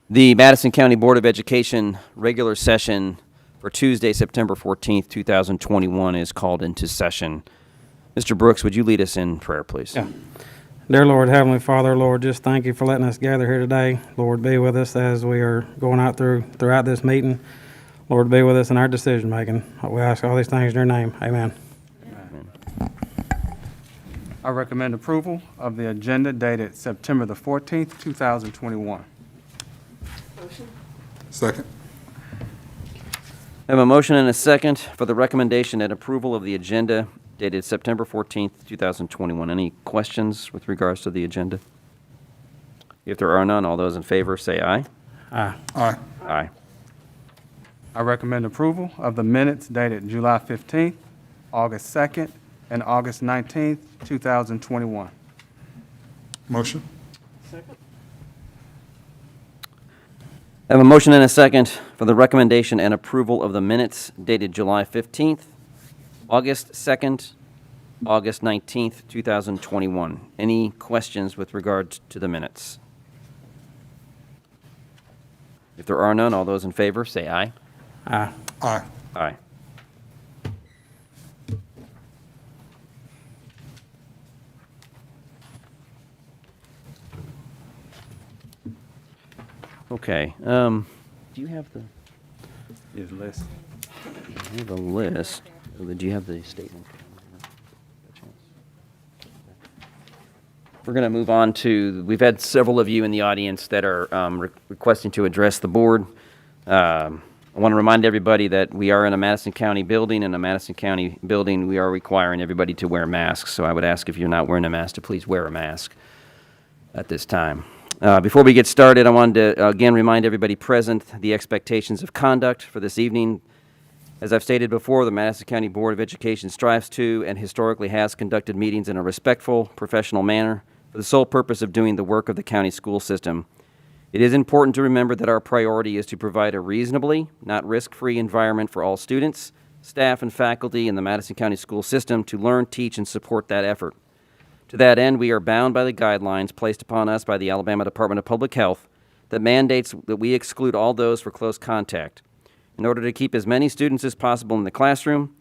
The Madison County Board of Education regular session for Tuesday, September 14th, 2021 is called into session. Mr. Brooks, would you lead us in prayer, please? Yeah. Dear Lord, Heavenly Father, Lord, just thank you for letting us gather here today. Lord, be with us as we are going out throughout this meeting. Lord, be with us in our decision making. We ask all these things in your name. Amen. I recommend approval of the agenda dated September the 14th, 2021. Second. I have a motion and a second for the recommendation and approval of the agenda dated September 14th, 2021. Any questions with regards to the agenda? If there are none, all those in favor say aye. Aye. Aye. Aye. I recommend approval of the minutes dated July 15th, August 2nd, and August 19th, 2021. Motion. I have a motion and a second for the recommendation and approval of the minutes dated July 15th, August 2nd, August 19th, 2021. Any questions with regard to the minutes? If there are none, all those in favor say aye. Aye. Aye. Aye. Okay. Do you have the List. list? Or do you have the statement? We're going to move on to, we've had several of you in the audience that are requesting to address the board. I want to remind everybody that we are in a Madison County building. In a Madison County building, we are requiring everybody to wear masks. So I would ask if you're not wearing a mask to please wear a mask at this time. Before we get started, I wanted to again remind everybody present the expectations of conduct for this evening. As I've stated before, the Madison County Board of Education strives to and historically has conducted meetings in a respectful, professional manner for the sole purpose of doing the work of the county school system. It is important to remember that our priority is to provide a reasonably, not risk-free environment for all students, staff, and faculty in the Madison County school system to learn, teach, and support that effort. To that end, we are bound by the guidelines placed upon us by the Alabama Department of Public Health that mandates that we exclude all those for close contact. In order to keep as many students as possible in the classroom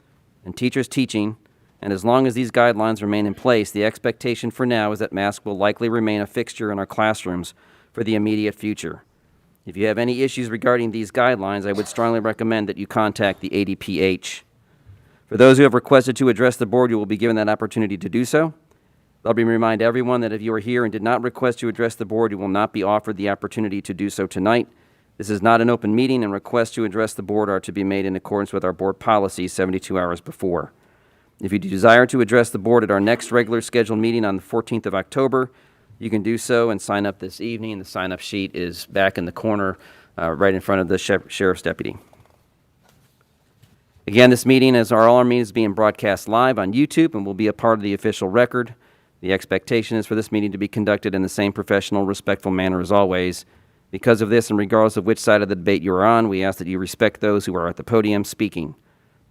and teachers teaching, and as long as these guidelines remain in place, the expectation for now is that masks will likely remain a fixture in our classrooms for the immediate future. If you have any issues regarding these guidelines, I would strongly recommend that you contact the ADPH. For those who have requested to address the board, you will be given that opportunity to do so. Let me remind everyone that if you are here and did not request to address the board, you will not be offered the opportunity to do so tonight. This is not an open meeting, and requests to address the board are to be made in accordance with our board policy 72 hours before. If you desire to address the board at our next regular scheduled meeting on the 14th of October, you can do so and sign up this evening. The sign-up sheet is back in the corner right in front of the sheriff's deputy. Again, this meeting, as all our meetings, is being broadcast live on YouTube and will be a part of the official record. The expectation is for this meeting to be conducted in the same professional, respectful manner as always. Because of this, and regardless of which side of the debate you are on, we ask that you respect those who are at the podium speaking.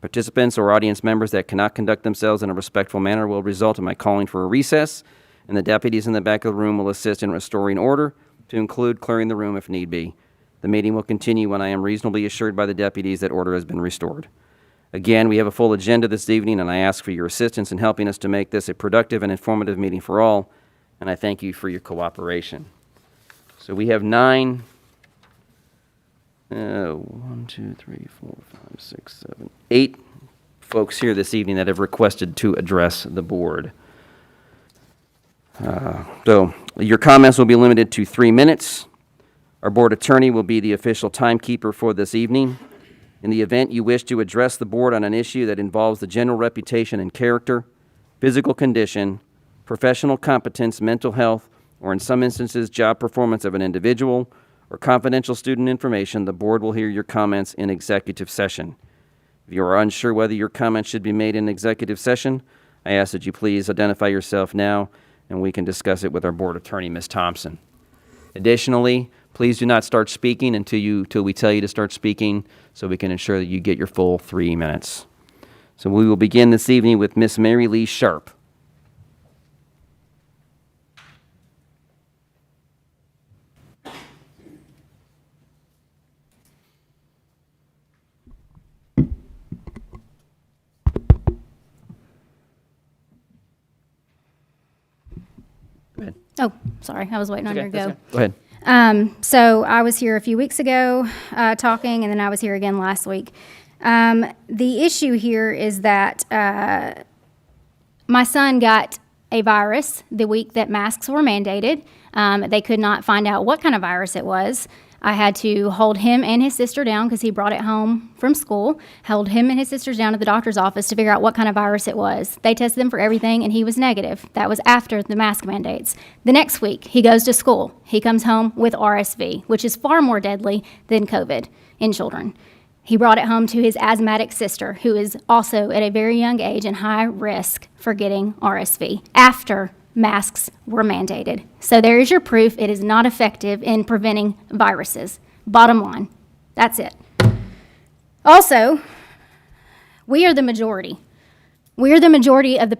Participants or audience members that cannot conduct themselves in a respectful manner will result in my calling for a recess, and the deputies in the back of the room will assist in restoring order, to include clearing the room if need be. The meeting will continue when I am reasonably assured by the deputies that order has been restored. Again, we have a full agenda this evening, and I ask for your assistance in helping us to make this a productive and informative meeting for all, and I thank you for your cooperation. So we have 8 folks here this evening that have requested to address the board. So your comments will be limited to 3 minutes. Our board attorney will be the official timekeeper for this evening. In the event you wish to address the board on an issue that involves the general reputation and character, physical condition, professional competence, mental health, or in some instances, job performance of an individual, or confidential student information, the board will hear your comments in executive session. If you are unsure whether your comments should be made in executive session, I ask that you please identify yourself now, and we can discuss it with our board attorney, Ms. Thompson. Additionally, please do not start speaking until we tell you to start speaking, so we can ensure that you get your full 3 minutes. So we will begin this evening with Miss Mary Lee Sharp. Go ahead. Oh, sorry, I was waiting on Okay, your that's go. okay. Go ahead. So I was here a few weeks ago talking, and then I was here again last week. The issue here is that my son got a virus the week that masks were mandated. They could not find out what kind of virus it was. I had to hold him and his sister down because he brought it home from school, held him and his sisters down at the doctor's office to figure out what kind of virus it was. They tested him for everything, and he was negative. That was after the mask mandates. The next week, he goes to school. He comes home with RSV, which is far more deadly than COVID in children. He brought it home to his asthmatic sister, who is also at a very young age and high risk for getting RSV after masks were mandated. So there is your proof. It is not effective in preventing viruses. Bottom line, that's it. Also, we are the majority. We are the majority of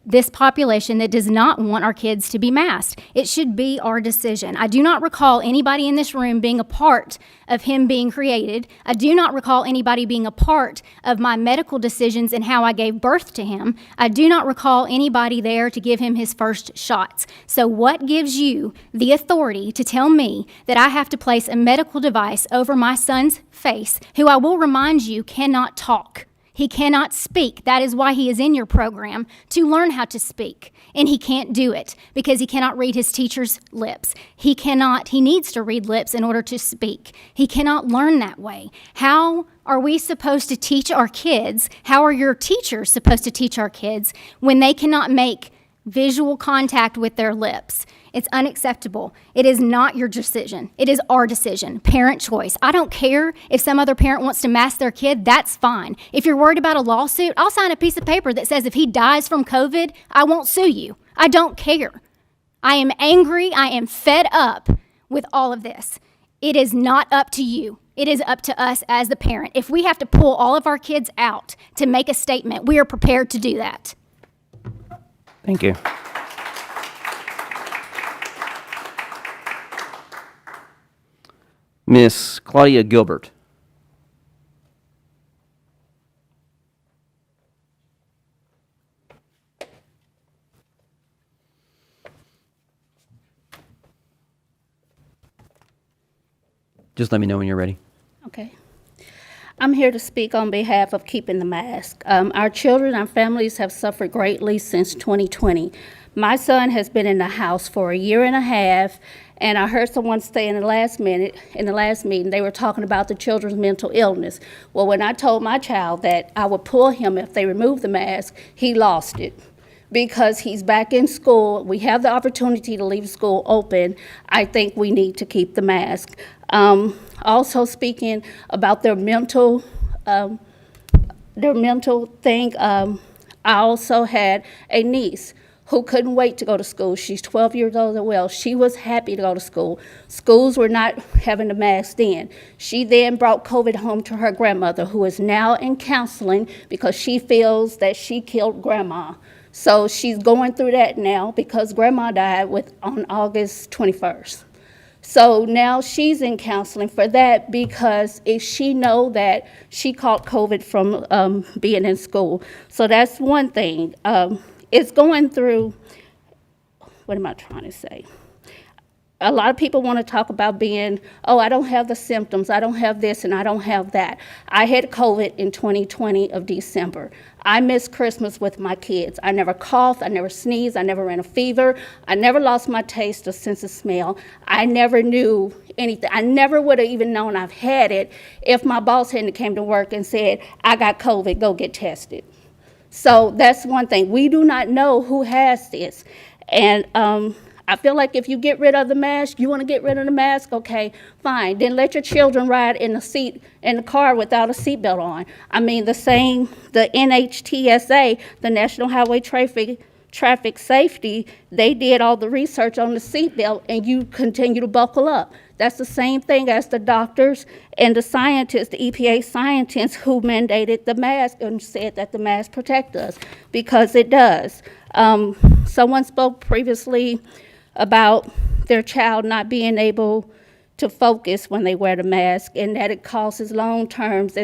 this population that does not want our kids to be masked. It should be our decision. I do not recall anybody in this room being a part of him being created. I do not recall anybody being a part of my medical decisions and how I gave birth to him. I do not recall anybody there to give him his first shots. So what gives you the authority to tell me that I have to place a medical device over my son's face, who I will remind you cannot talk? He cannot speak. That is why he is in your program, to learn how to speak. And he can't do it because he cannot read his teacher's lips. He needs to read lips in order to speak. He cannot learn that way. How are we supposed to teach our kids? How are your teachers supposed to teach our kids when they cannot make visual contact with their lips? It's unacceptable. It is not your decision. It is our decision. Parent choice. I don't care if some other parent wants to mask their kid. That's fine. If you're worried about a lawsuit, I'll sign a piece of paper that says if he dies from COVID, I won't sue you. I don't care. I am angry. I am fed up with all of this. It is not up to you. It is up to us as the parent. If we have to pull all of our kids out to make a statement, we are prepared to do that. Thank you. Miss Claudia Gilbert. Just let me know when you're ready. Okay. I'm here to speak on behalf of keeping the mask. Our children, our families have suffered greatly since 2020. My son has been in the house for a year and a half, and I heard someone say in the last meeting, they were talking about the children's mental illness. Well, when I told my child that I would pull him if they removed the mask, he lost it. Because he's back in school, we have the opportunity to leave school open. I think we need to keep the mask. Also speaking about their mental thing, I also had a niece who couldn't wait to go to school. She's 12 years old as well. She was happy to go to school. Schools were not having the mask then. She then brought COVID home to her grandmother, who is now in counseling because she feels that she killed grandma. So she's going through that now because grandma died on August 21st. So now she's in counseling for that because if she know that she caught COVID from being in school. So that's one thing. It's going through, what am I trying to say? A lot of people want to talk about being, oh, I don't have the symptoms, I don't have this, and I don't have that. I had COVID in 2020 of December. I missed Christmas with my kids. I never coughed, I never sneezed, I never ran a fever, I never lost my taste or sense of smell. I never knew anything. I never would have even known I've had it if my boss hadn't came to work and said, I got COVID, go get tested. So that's one thing. We do not know who has this. And I feel like if you get rid of the mask, you want to get rid of the mask, okay, fine. Then let your children ride in the car without a seatbelt on. I mean, the NHTSA, the National Highway Traffic Safety, they did all the research on the seatbelt, and you continue to buckle up. That's the same thing as the doctors and the scientists, the EPA scientists who mandated the mask and said that the mask protects us, because it does. Someone spoke previously about their child not being able to focus when they wear the mask, and that it causes long terms.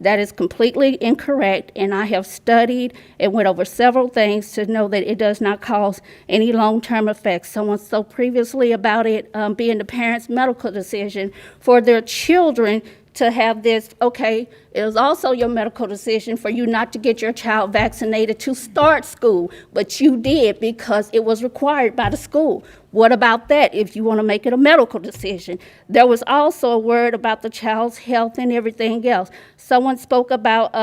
That is completely incorrect, and I have studied and went over several things to know that it does not cause any long-term effects. Someone spoke previously about it being the parents' medical decision for their children to have this. Okay, it was also your medical decision for you not to get your child vaccinated to start school, but you did because it was required by the school. What about that if you want to make it a medical decision? There was also a word about the child's health and everything else. Someone spoke about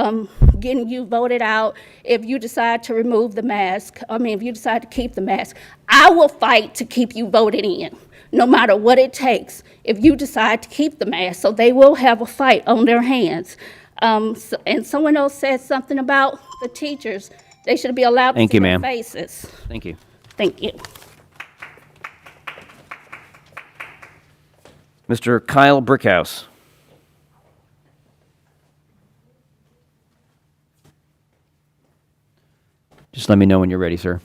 getting you voted out if you decide to remove the mask. If you decide to keep the mask. I will fight to keep you voted in, no matter what it takes, if you decide to keep the mask. So they will have a fight on their hands. And someone else said something about the teachers. They should be allowed to Thank see you, their ma'am. faces. Thank you. Thank you. Mr. Kyle Brickhouse. Just let me know when you're ready, sir.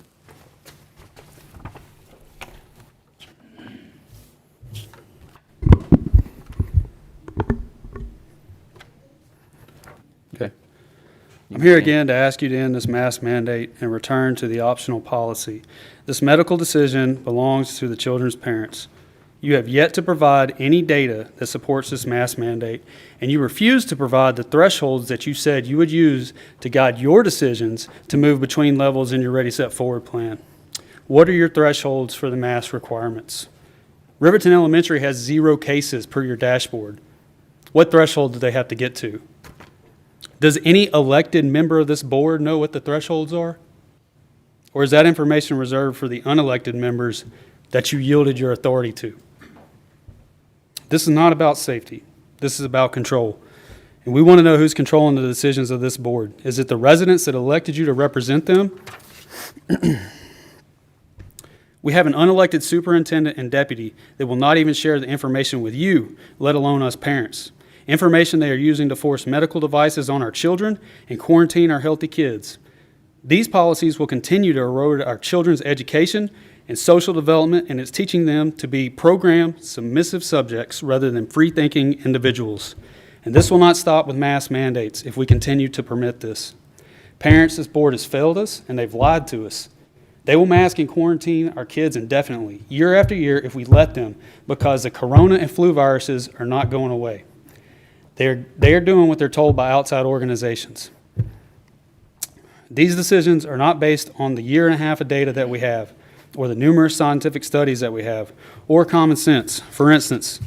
Okay. I'm here again to ask you to end this mask mandate and return to the optional policy. This medical decision belongs to the children's parents. You have yet to provide any data that supports this mask mandate, and you refuse to provide the thresholds that you said you would use to guide your decisions to move between levels in your Ready, Set, Forward plan. What are your thresholds for the mask requirements? Riverton Elementary has 0 cases per your dashboard. What threshold do they have to get to? Does any elected member of this board know what the thresholds are? Or is that information reserved for the unelected members that you yielded your authority to? This is not about safety. This is about control. And we want to know who's controlling the decisions of this board. Is it the residents that elected you to represent them? We have an unelected superintendent and deputy that will not even share the information with you, let alone us parents. Information they are using to force medical devices on our children and quarantine our healthy kids. These policies will continue to erode our children's education and social development, and it's teaching them to be programmed, submissive subjects rather than free-thinking individuals. And this will not stop with mask mandates if we continue to permit this. Parents, this board has failed us, and they've lied to us. They will mask and quarantine our kids indefinitely, year after year, if we let them, because the corona and flu viruses are not going away. They are doing what they're told by outside organizations. These decisions are not based on the year and a half of data that we have, or the numerous scientific studies that we have, or common sense. For instance,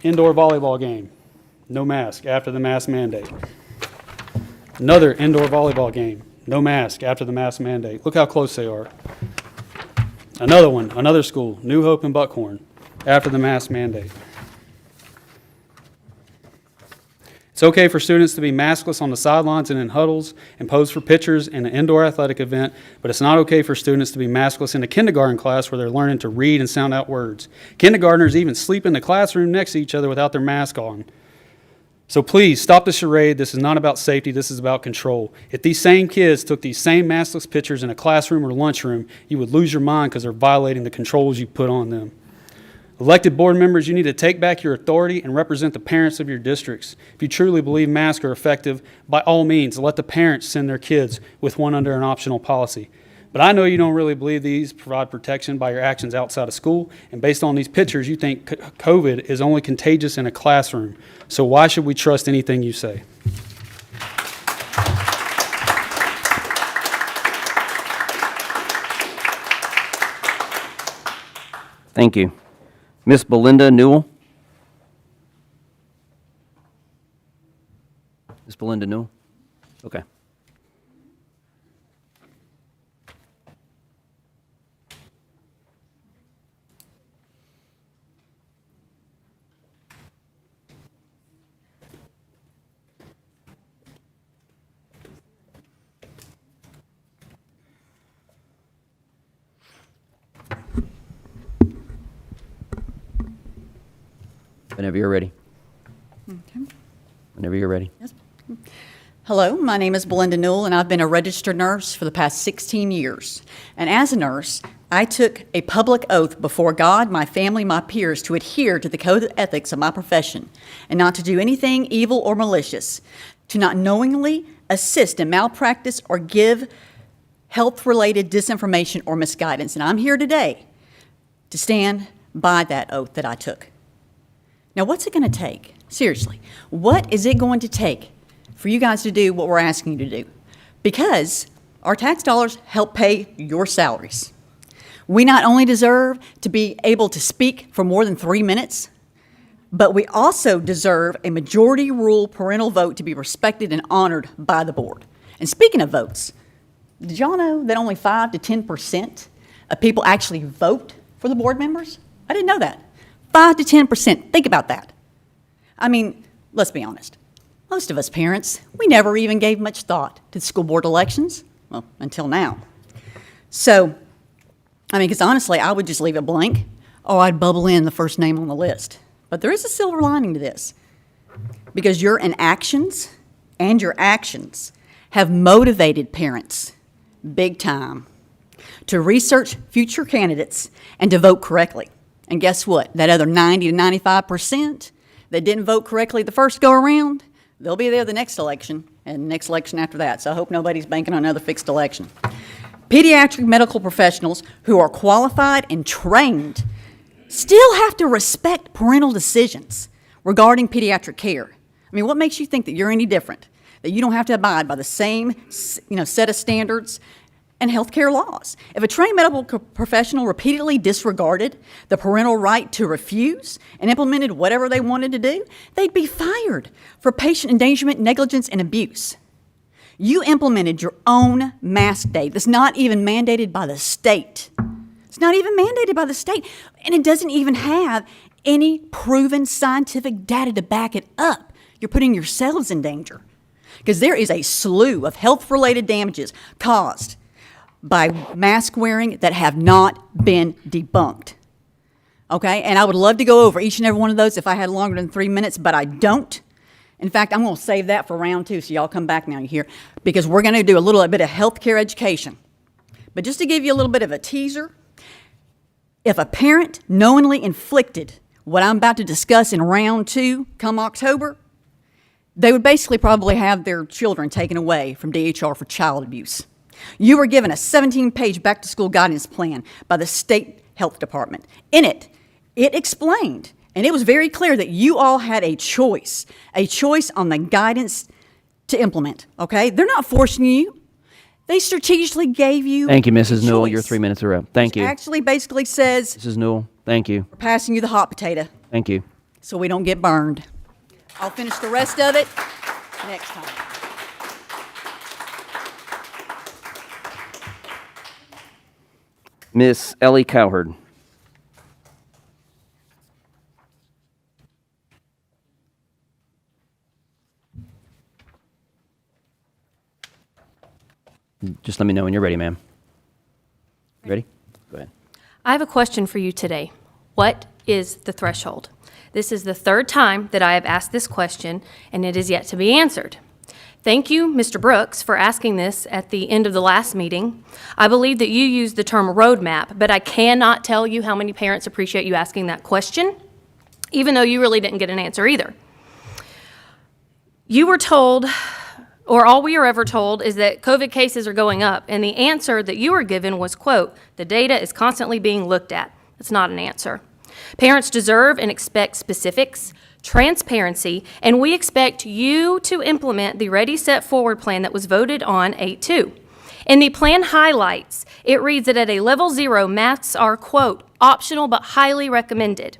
indoor volleyball game, no mask after the mask mandate. Another indoor volleyball game, no mask after the mask mandate. Look how close they are. Another one, another school, New Hope and Buckhorn, after the mask mandate. It's okay for students to be maskless on the sidelines and in huddles and pose for pictures in an indoor athletic event, but it's not okay for students to be maskless in a kindergarten class where they're learning to read and sound out words. Kindergartners even sleep in the classroom next to each other without their mask on. So please, stop the charade. This is not about safety. This is about control. If these same kids took these same maskless pictures in a classroom or lunchroom, you would lose your mind because they're violating the controls you put on them. Elected board members, you need to take back your authority and represent the parents of your districts. If you truly believe masks are effective, by all means, let the parents send their kids with one under an optional policy. But I know you don't really believe these provide protection by your actions outside of school, and based on these pictures, you think COVID is only contagious in a classroom. So why should we trust anything you say? Thank you. Miss Belinda Newell. Miss Belinda Newell? Okay. Whenever you're ready. Okay. Whenever you're ready. Yes. Hello, my name is Belinda Newell, and I've been a registered nurse for the past 16 years. And as a nurse, I took a public oath before God, my family, my peers to adhere to the code of ethics of my profession and not to do anything evil or malicious, to not knowingly assist in malpractice or give health-related disinformation or misguidance. And I'm here today to stand by that oath that I took. Now, what's it going to take? Seriously, what is it going to take for you guys to do what we're asking you to do? Because our tax dollars help pay your salaries. We not only deserve to be able to speak for more than 3 minutes, but we also deserve a majority rule parental vote to be respected and honored by the board. And speaking of votes, did y'all know that only 5 to 10% of people actually vote for the board members? I didn't know that. 5 to 10%. Think about that. I mean, let's be honest. Most of us parents, we never even gave much thought to the school board elections, well, until now. So, I mean, because honestly, I would just leave it blank, or I'd bubble in the first name on the list. But there is a silver lining to this, because your inactions and your actions have motivated parents big time to research future candidates and to vote correctly. And guess what? That other 90 to 95% that didn't vote correctly the first go around, they'll be there the next election and the next election after that. So I hope nobody's banking on another fixed election. Pediatric medical professionals who are qualified and trained still have to respect parental decisions regarding pediatric care. I mean, what makes you think that you're any different? That you don't have to abide by the same, set of standards and healthcare laws? If a trained medical professional repeatedly disregarded the parental right to refuse and implemented whatever they wanted to do, they'd be fired for patient endangerment, negligence, and abuse. You implemented your own mask date that's not even mandated by the state. It's not even mandated by the state, and it doesn't even have any proven scientific data to back it up. You're putting yourselves in danger, because there is a slew of health-related damages caused by mask wearing that have not been debunked. Okay, and I would love to go over each and every one of those if I had longer than 3 minutes, but I don't. In fact, I'm going to save that for round 2, so y'all come back now here, because we're going to do a little bit of healthcare education. But just to give you a little bit of a teaser, if a parent knowingly inflicted what I'm about to discuss in round 2 come October, they would basically probably have their children taken away from DHR for child abuse. You were given a 17-page back-to-school guidance plan by the state health department. In it, it explained, and it was very clear that you all had a choice on the guidance to implement, okay? They're not forcing you. They strategically gave you Thank you, Mrs. a Newell. choice. Your 3 minutes are up. Thank you. Actually basically says, Mrs. Newell, thank you. we're passing you the hot potato Thank you. so we don't get burned. I'll finish the rest of it next time. Miss Ellie Cowherd. Just let me know when you're ready, ma'am. You ready? Go ahead. I have a question for you today. What is the threshold? This is the third time that I have asked this question, and it is yet to be answered. Thank you, Mr. Brooks, for asking this at the end of the last meeting. I believe that you used the term roadmap, but I cannot tell you how many parents appreciate you asking that question, even though you really didn't get an answer either. You were told, or all we are ever told, is that COVID cases are going up, and the answer that you were given was, quote, the data is constantly being looked at. That's not an answer. Parents deserve and expect specifics, transparency, and we expect you to implement the Ready, Set, Forward plan that was voted on 8-2. In the plan highlights, it reads that at a level 0, masks are, quote, optional but highly recommended.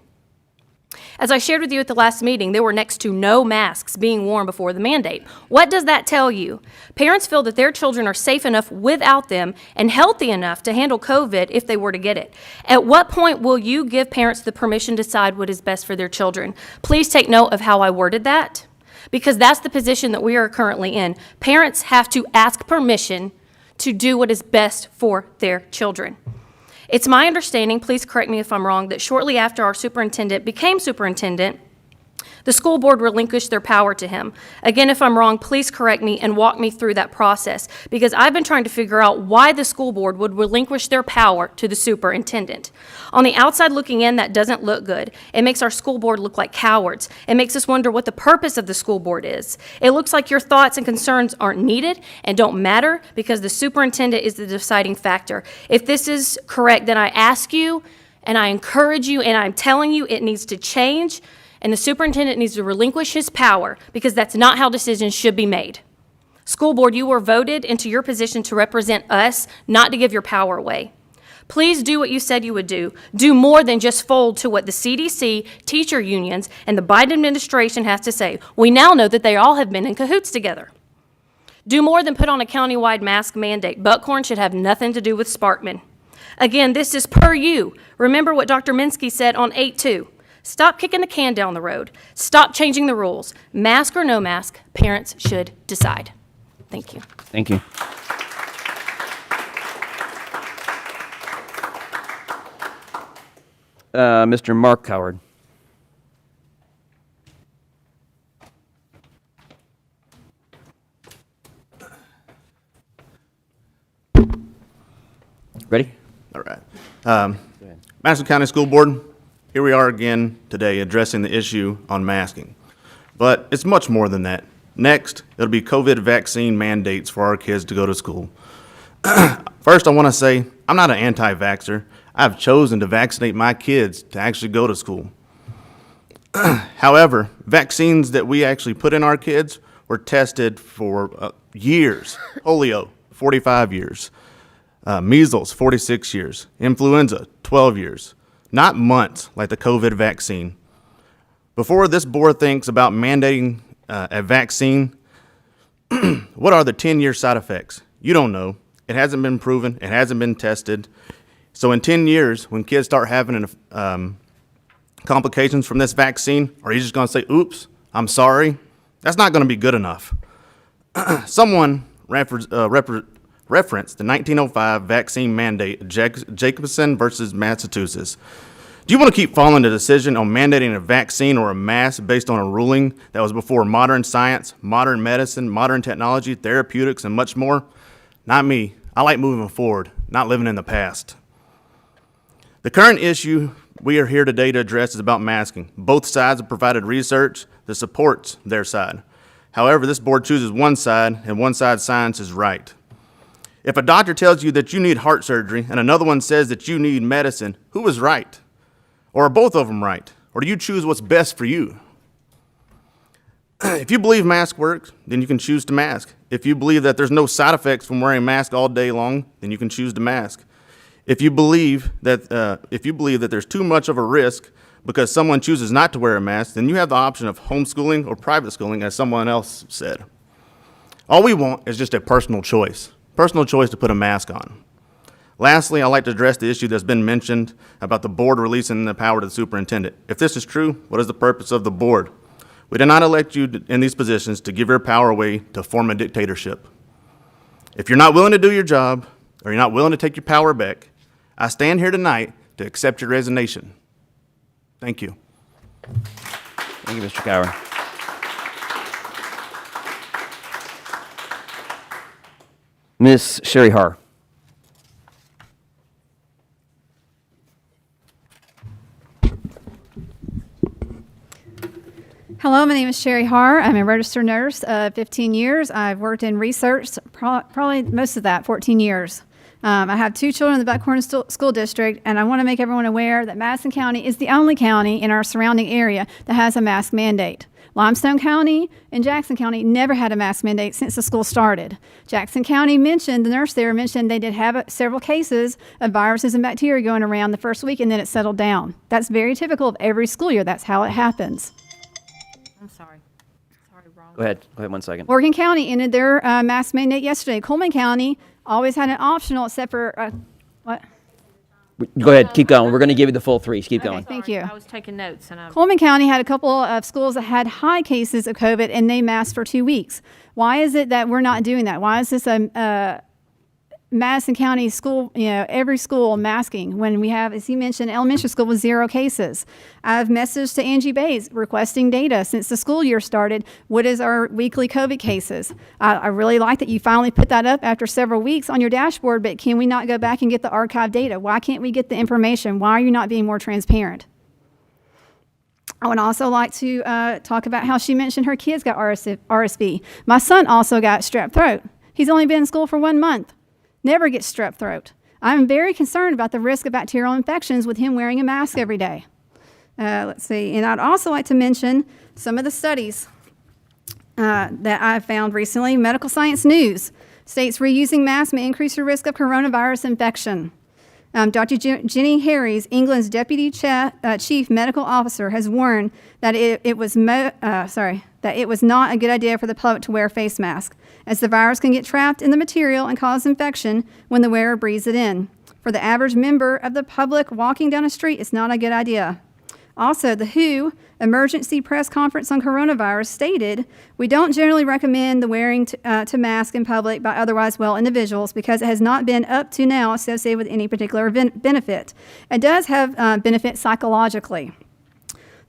As I shared with you at the last meeting, there were next to no masks being worn before the mandate. What does that tell you? Parents feel that their children are safe enough without them and healthy enough to handle COVID if they were to get it. At what point will you give parents the permission to decide what is best for their children? Please take note of how I worded that, because that's the position that we are currently in. Parents have to ask permission to do what is best for their children. It's my understanding, please correct me if I'm wrong, that shortly after our superintendent became superintendent, The school board relinquished their power to him. Again, if I'm wrong, please correct me and walk me through that process, because I've been trying to figure out why the school board would relinquish their power to the superintendent. On the outside looking in, that doesn't look good. It makes our school board look like cowards. It makes us wonder what the purpose of the school board is. It looks like your thoughts and concerns aren't needed and don't matter because the superintendent is the deciding factor. If this is correct, then I ask you and I encourage you and I'm telling you it needs to change. And the superintendent needs to relinquish his power because that's not how decisions should be made. School board, you were voted into your position to represent us, not to give your power away. Please do what you said you would do. Do more than just fold to what the CDC, teacher unions, and the Biden administration has to say. We now know that they all have been in cahoots together. Do more than put on a countywide mask mandate. Buckhorn should have nothing to do with Sparkman. Again, this is per you. Remember what Dr. Minsky said on 8-2. Stop kicking the can down the road. Stop changing the rules. Mask or no mask, parents should decide. Thank you. Thank you. Mr. Mark Howard. Ready? All right. Madison County School Board, here we are again today addressing the issue on masking. But it's much more than that. Next, it'll be COVID vaccine mandates for our kids to go to school. First, I want to say I'm not an anti-vaxxer. I've chosen to vaccinate my kids to actually go to school. However, vaccines that we actually put in our kids were tested for years. Polio, 45 years. Measles, 46 years. Influenza, 12 years. Not months like the COVID vaccine. Before this board thinks about mandating a vaccine, what are the 10-year side effects? You don't know. It hasn't been proven. It hasn't been tested. So in 10 years, when kids start having complications from this vaccine, are you just going to say, oops, I'm sorry? That's not going to be good enough. Someone referenced the 1905 vaccine mandate, Jacobson versus Massachusetts. Do you want to keep following the decision on mandating a vaccine or a mask based on a ruling that was before modern science, modern medicine, modern technology, therapeutics, and much more? Not me. I like moving forward, not living in the past. The current issue we are here today to address is about masking. Both sides have provided research that supports their side. However, this board chooses one side, and one side's science is right. If a doctor tells you that you need heart surgery and another one says that you need medicine, who is right? Or are both of them right? Or do you choose what's best for you? If you believe mask works, then you can choose to mask. If you believe that there's no side effects from wearing a mask all day long, then you can choose to mask. If you believe that there's too much of a risk because someone chooses not to wear a mask, then you have the option of homeschooling or private schooling, as someone else said. All we want is just a personal choice to put a mask on. Lastly, I'd like to address the issue that's been mentioned about the board releasing the power to the superintendent. If this is true, what is the purpose of the board? We did not elect you in these positions to give your power away to form a dictatorship. If you're not willing to do your job, or you're not willing to take your power back, I stand here tonight to accept your resignation. Thank you. Thank you, Mr. Cower. Ms. Sherry Har. Hello, my name is Sherry Har. I'm a registered nurse, 15 years. I've worked in research, probably most of that, 14 years. I have 2 children in the Buckhorn School District, and I want to make everyone aware that Madison County is the only county in our surrounding area that has a mask mandate. Limestone County and Jackson County never had a mask mandate since the school started. Jackson County the nurse there mentioned they did have several cases of viruses and bacteria going around the first week, and then it settled down. That's very typical of every school year. That's how it happens. I'm sorry. Wrong. Go ahead 1 second. Morgan County ended their mask mandate yesterday. Coleman County always had an optional except for, what? Go ahead, keep going. We're going to give you the full 3. Keep going. Thank you. I was taking notes and Coleman County had a couple of schools that had high cases of COVID and they masked for 2 weeks. Why is it that we're not doing that? Why is this Madison County school, every school masking when we have, as he mentioned, elementary school with 0 cases. I've messaged to Angie Bays requesting data since the school year started. What is our weekly COVID cases? I really like that you finally put that up after several weeks on your dashboard, but can we not go back and get the archive data? Why can't we get the information? Why are you not being more transparent? I would also like to talk about how she mentioned her kids got RSV. My son also got strep throat. He's only been in school for 1 month. Never gets strep throat. I'm very concerned about the risk of bacterial infections with him wearing a mask every day. Let's see. And I'd also like to mention some of the studies that I found recently. Medical Science News states reusing masks may increase your risk of coronavirus infection. Dr. Jenny Harries, England's Deputy Chief Medical Officer, has warned that it was not a good idea for the public to wear a face mask, as the virus can get trapped in the material and cause infection when the wearer breathes it in. For the average member of the public walking down a street, it's not a good idea. Also, the WHO emergency press conference on coronavirus stated, we don't generally recommend the wearing to mask in public by otherwise well individuals because it has not been up to now associated with any particular benefit. It does have benefit psychologically.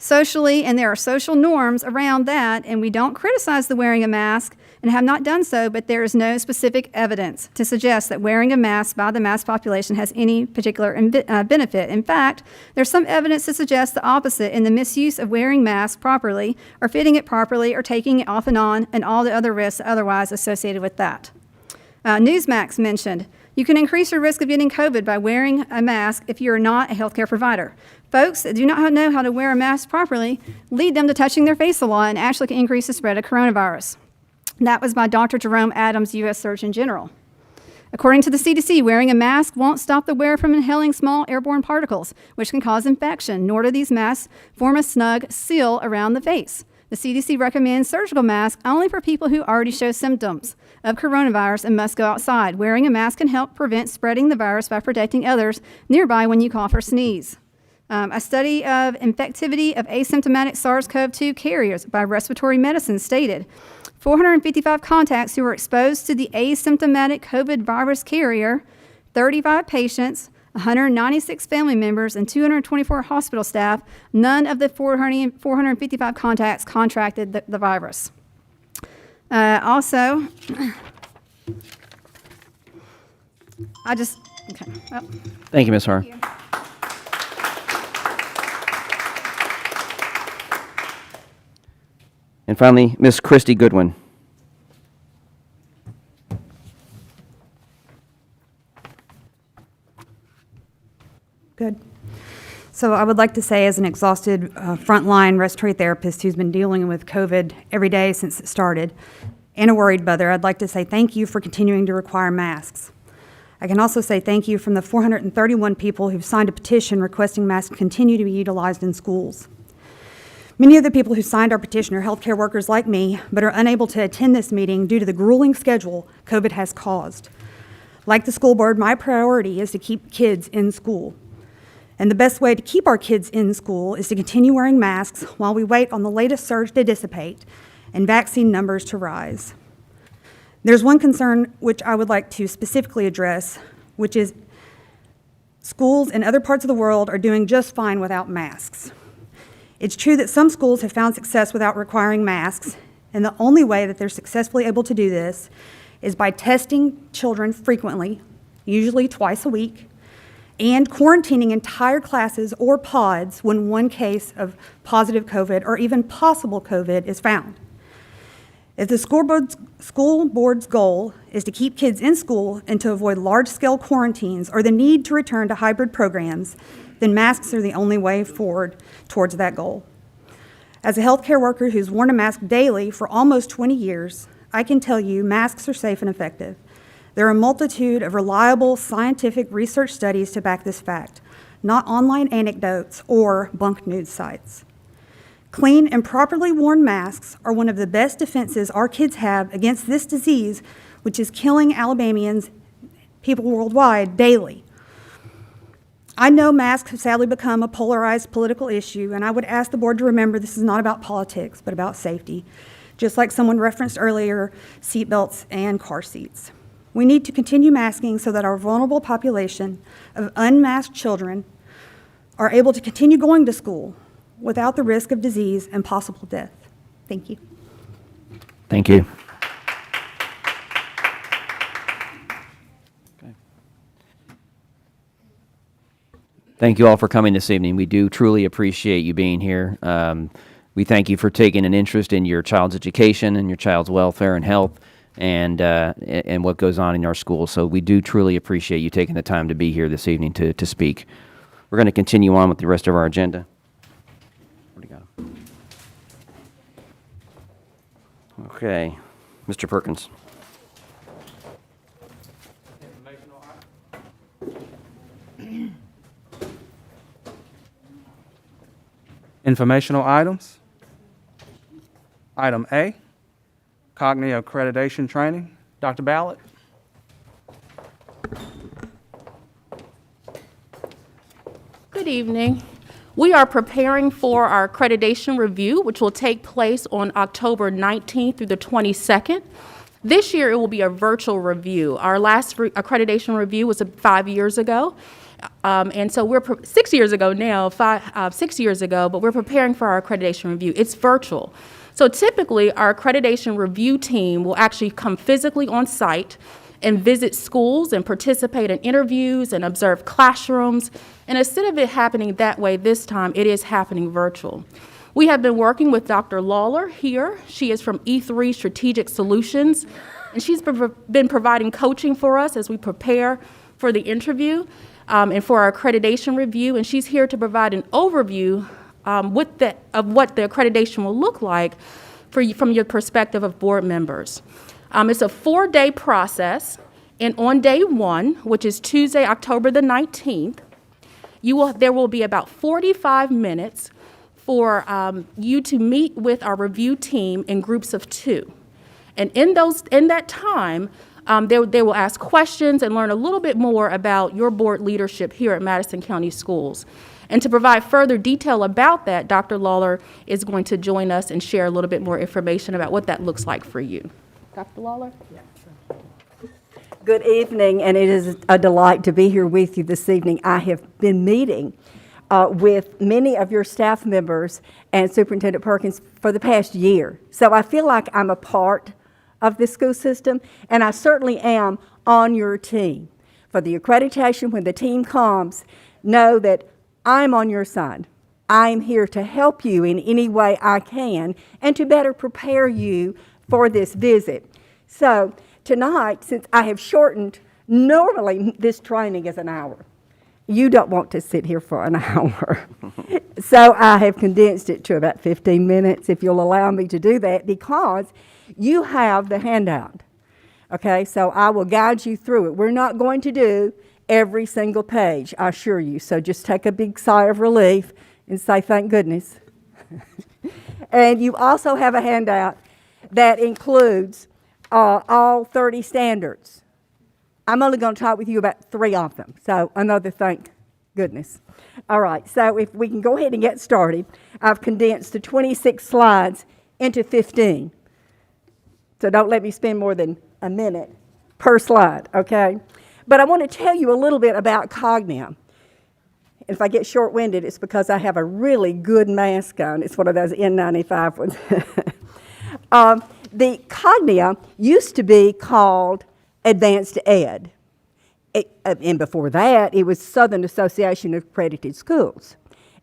Socially, and there are social norms around that, and we don't criticize the wearing a mask and have not done so, but there is no specific evidence to suggest that wearing a mask by the mass population has any particular benefit. In fact, there's some evidence to suggest the opposite in the misuse of wearing masks properly, or fitting it properly, or taking it off and on, and all the other risks otherwise associated with that. Newsmax mentioned, you can increase your risk of getting COVID by wearing a mask if you are not a healthcare provider. Folks that do not know how to wear a mask properly lead them to touching their face a lot and actually can increase the spread of coronavirus. That was by Dr. Jerome Adams, U.S. Surgeon General. According to the CDC, wearing a mask won't stop the wearer from inhaling small airborne particles, which can cause infection, nor do these masks form a snug seal around the face. The CDC recommends surgical masks only for people who already show symptoms of coronavirus and must go outside. Wearing a mask can help prevent spreading the virus by protecting others nearby when you cough or sneeze. A study of infectivity of asymptomatic SARS-CoV-2 carriers by respiratory medicine stated 455 contacts who were exposed to the asymptomatic COVID virus carrier, 35 patients, 196 family members, and 224 hospital staff, none of the 455 contacts contracted the virus. Okay. Oh. Thank you, Ms. Har. And finally, Ms. Christy Goodwin. Good. So I would like to say, as an exhausted frontline respiratory therapist who's been dealing with COVID every day since it started, and a worried mother, I'd like to say thank you for continuing to require masks. I can also say thank you from the 431 people who've signed a petition requesting masks continue to be utilized in schools. Many of the people who signed our petition are healthcare workers like me, but are unable to attend this meeting due to the grueling schedule COVID has caused. Like the school board, my priority is to keep kids in school. And the best way to keep our kids in school is to continue wearing masks while we wait on the latest surge to dissipate and vaccine numbers to rise. There's one concern which I would like to specifically address, which is schools in other parts of the world are doing just fine without masks. It's true that some schools have found success without requiring masks, and the only way that they're successfully able to do this is by testing children frequently, usually twice a week, and quarantining entire classes or pods when one case of positive COVID or even possible COVID is found. If the school board's goal is to keep kids in school and to avoid large-scale quarantines or the need to return to hybrid programs, then masks are the only way forward towards that goal. As a healthcare worker who's worn a mask daily for almost 20 years, I can tell you masks are safe and effective. There are a multitude of reliable scientific research studies to back this fact, not online anecdotes or bunk news sites. Clean and properly worn masks are one of the best defenses our kids have against this disease, which is killing Alabamians, people worldwide, daily. I know masks have sadly become a polarized political issue, and I would ask the board to remember this is not about politics, but about safety. Just like someone referenced earlier, seatbelts and car seats. We need to continue masking so that our vulnerable population of unmasked children are able to continue going to school without the risk of disease and possible death. Thank you. Thank you. Thank you all for coming this evening. We do truly appreciate you being here. We thank you for taking an interest in your child's education and your child's welfare and health and what goes on in our schools. So we do truly appreciate you taking the time to be here this evening to speak. We're going to continue on with the rest of our agenda. Where do you got 'em? Okay, Mr. Perkins. Informational items. Item A, Cognia Accreditation Training. Dr. Ballard. Good evening. We are preparing for our accreditation review, which will take place on October 19th through the 22nd. This year, it will be a virtual review. Our last accreditation review was 5 years ago. And so we're 6 years ago now, 6 years ago, but we're preparing for our accreditation review. It's virtual. So typically, our accreditation review team will actually come physically on site and visit schools and participate in interviews and observe classrooms. And instead of it happening that way this time, it is happening virtual. We have been working with Dr. Lawler here. She is from E3 Strategic Solutions, and she's been providing coaching for us as we prepare for the interview and for our accreditation review. And she's here to provide an overview of what the accreditation will look like from your perspective of board members. It's a 4-day process, and on day 1, which is Tuesday, October the 19th, there will be about 45 minutes for you to meet with our review team in groups of 2. And in that time, they will ask questions and learn a little bit more about your board leadership here at Madison County Schools. And to provide further detail about that, Dr. Lawler is going to join us and share a little bit more information about what that looks like for you. Dr. Lawler? Good evening, and it is a delight to be here with you this evening. I have been meeting with many of your staff members and Superintendent Perkins for the past year. So I feel like I'm a part of the school system, and I certainly am on your team. For the accreditation, when the team comes, know that I'm on your side. I'm here to help you in any way I can and to better prepare you for this visit. So tonight, since I have shortened, normally this training is an hour. You don't want to sit here for an hour. So I have condensed it to about 15 minutes, if you'll allow me to do that, because you have the handout. Okay, so I will guide you through it. We're not going to do every single page, I assure you. So just take a big sigh of relief and say, thank goodness. And you also have a handout that includes all 30 standards. I'm only going to talk with you about 3 of them, so another thank goodness. All right, so if we can go ahead and get started, I've condensed the 26 slides into 15. So don't let me spend more than a minute per slide, okay? But I want to tell you a little bit about Cognia. If I get short-winded, it's because I have a really good mask on. It's one of those N95 ones. The Cognia used to be called Advanced Ed. And before that, it was Southern Association of Accredited Schools,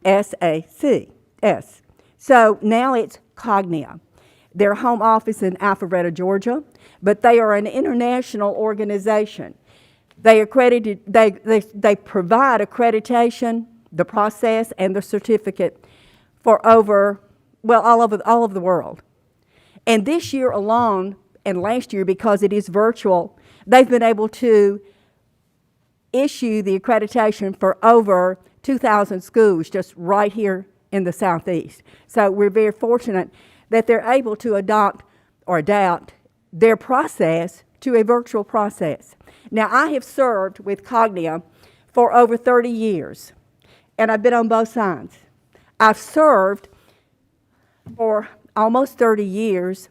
SACS. So now it's Cognia. Their home office in Alpharetta, Georgia, but they are an international organization. They provide accreditation, the process, and the certificate for all over the world. And this year alone, and last year, because it is virtual, they've been able to issue the accreditation for over 2,000 schools just right here in the Southeast. So we're very fortunate that they're able to adapt their process to a virtual process. Now, I have served with Cognia for over 30 years, and I've been on both sides. I've served for almost 30 years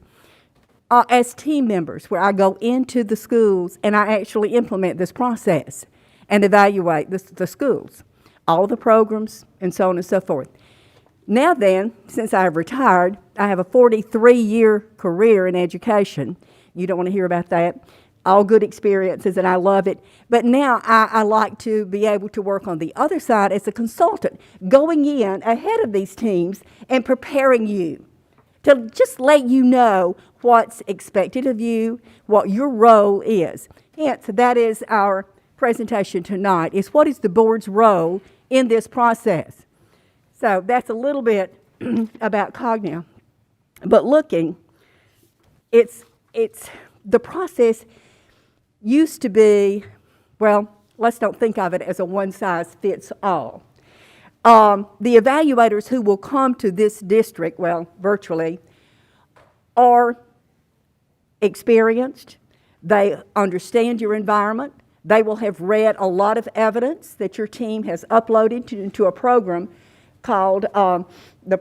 as team members, where I go into the schools and I actually implement this process and evaluate the schools, all the programs, and so on and so forth. Now then, since I have retired, I have a 43-year career in education. You don't want to hear about that. All good experiences, and I love it. But now I like to be able to work on the other side as a consultant, going in ahead of these teams and preparing you to just let you know what's expected of you, what your role is. Hence, that is our presentation tonight, is what is the board's role in this process. So that's a little bit about Cognia. But looking, it's the process used to be, well, let's don't think of it as a one-size-fits-all. The evaluators who will come to this district, well, virtually, are experienced. They understand your environment. They will have read a lot of evidence that your team has uploaded into a program called the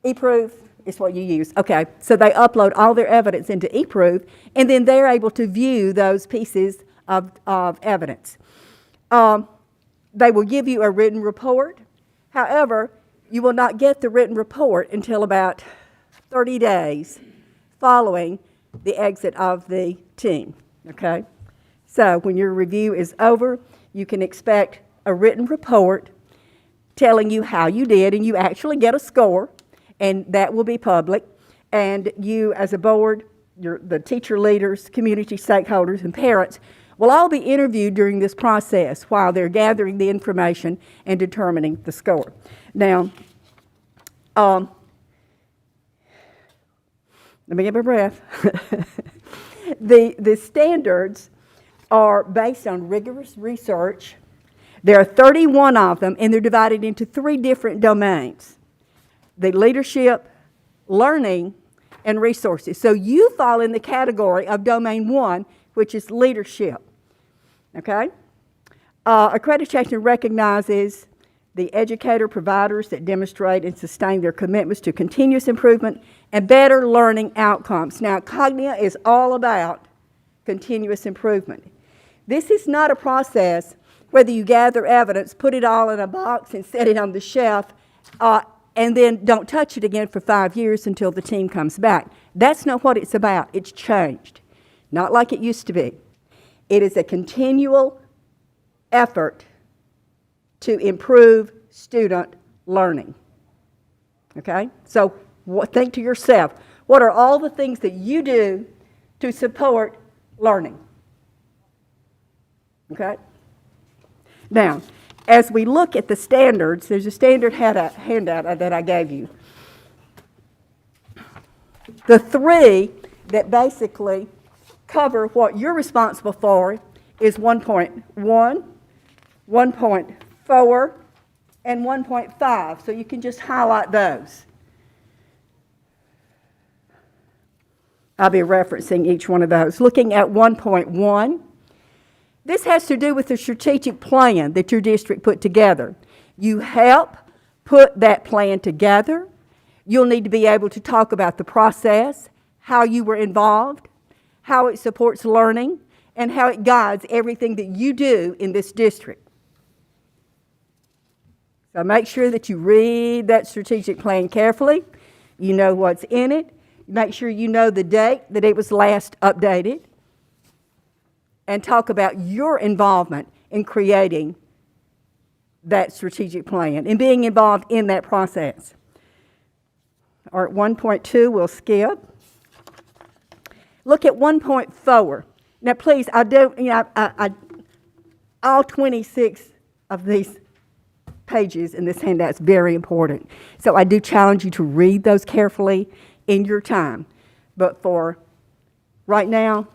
eProof is what you use. Okay, so they upload all their evidence into eProof, and then they're able to view those pieces of evidence. They will give you a written report. However, you will not get the written report until about 30 days following the exit of the team, okay? So when your review is over, you can expect a written report telling you how you did, and you actually get a score, and that will be public. And you, as a board, the teacher leaders, community stakeholders, and parents will all be interviewed during this process while they're gathering the information and determining the score. Now, let me get my breath. The standards are based on rigorous research. There are 31 of them, and they're divided into 3 different domains: the leadership, learning, and resources. So you fall in the category of domain 1, which is leadership. Okay? Accreditation recognizes the educator providers that demonstrate and sustain their commitments to continuous improvement and better learning outcomes. Now, Cognia is all about continuous improvement. This is not a process whether you gather evidence, put it all in a box and set it on the shelf, and then don't touch it again for 5 years until the team comes back. That's not what it's about. It's changed. Not like it used to be. It is a continual effort to improve student learning. Okay? So think to yourself, what are all the things that you do to support learning? Okay? Now, as we look at the standards, there's a standard handout that I gave you. The 3 that basically cover what you're responsible for is 1.1, 1.4, and 1.5. So you can just highlight those. I'll be referencing each one of those. Looking at 1.1, this has to do with the strategic plan that your district put together. You help put that plan together. You'll need to be able to talk about the process, how you were involved, how it supports learning, and how it guides everything that you do in this district. So make sure that you read that strategic plan carefully. You know what's in it. Make sure you know the date that it was last updated. And talk about your involvement in creating that strategic plan and being involved in that process. All right, 1.2 we'll skip. Look at 1.4. Now, please, all 26 of these pages in this handout is very important. So I do challenge you to read those carefully in your time. But for right now,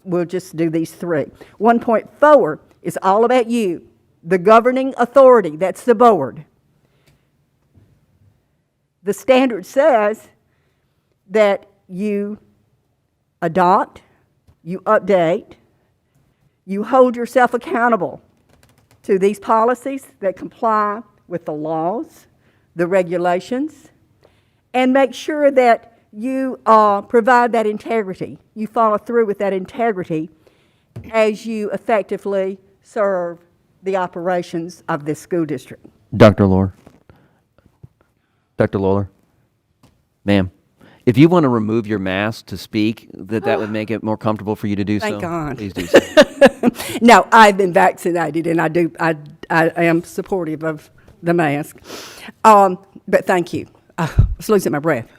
we'll just do these 3. 1.4 is all about you, the governing authority, that's the board. The standard says that you adopt, you update, you hold yourself accountable to these policies that comply with the laws, the regulations, and make sure that you provide that integrity. You follow through with that integrity as you effectively serve the operations of this school district. Dr. Lawler. Dr. Lawler. Ma'am, if you want to remove your mask to speak, that would make it more comfortable for you to do so. Thank God. Please do so. No, I've been vaccinated, and I am supportive of the mask. But thank you. I was losing my breath.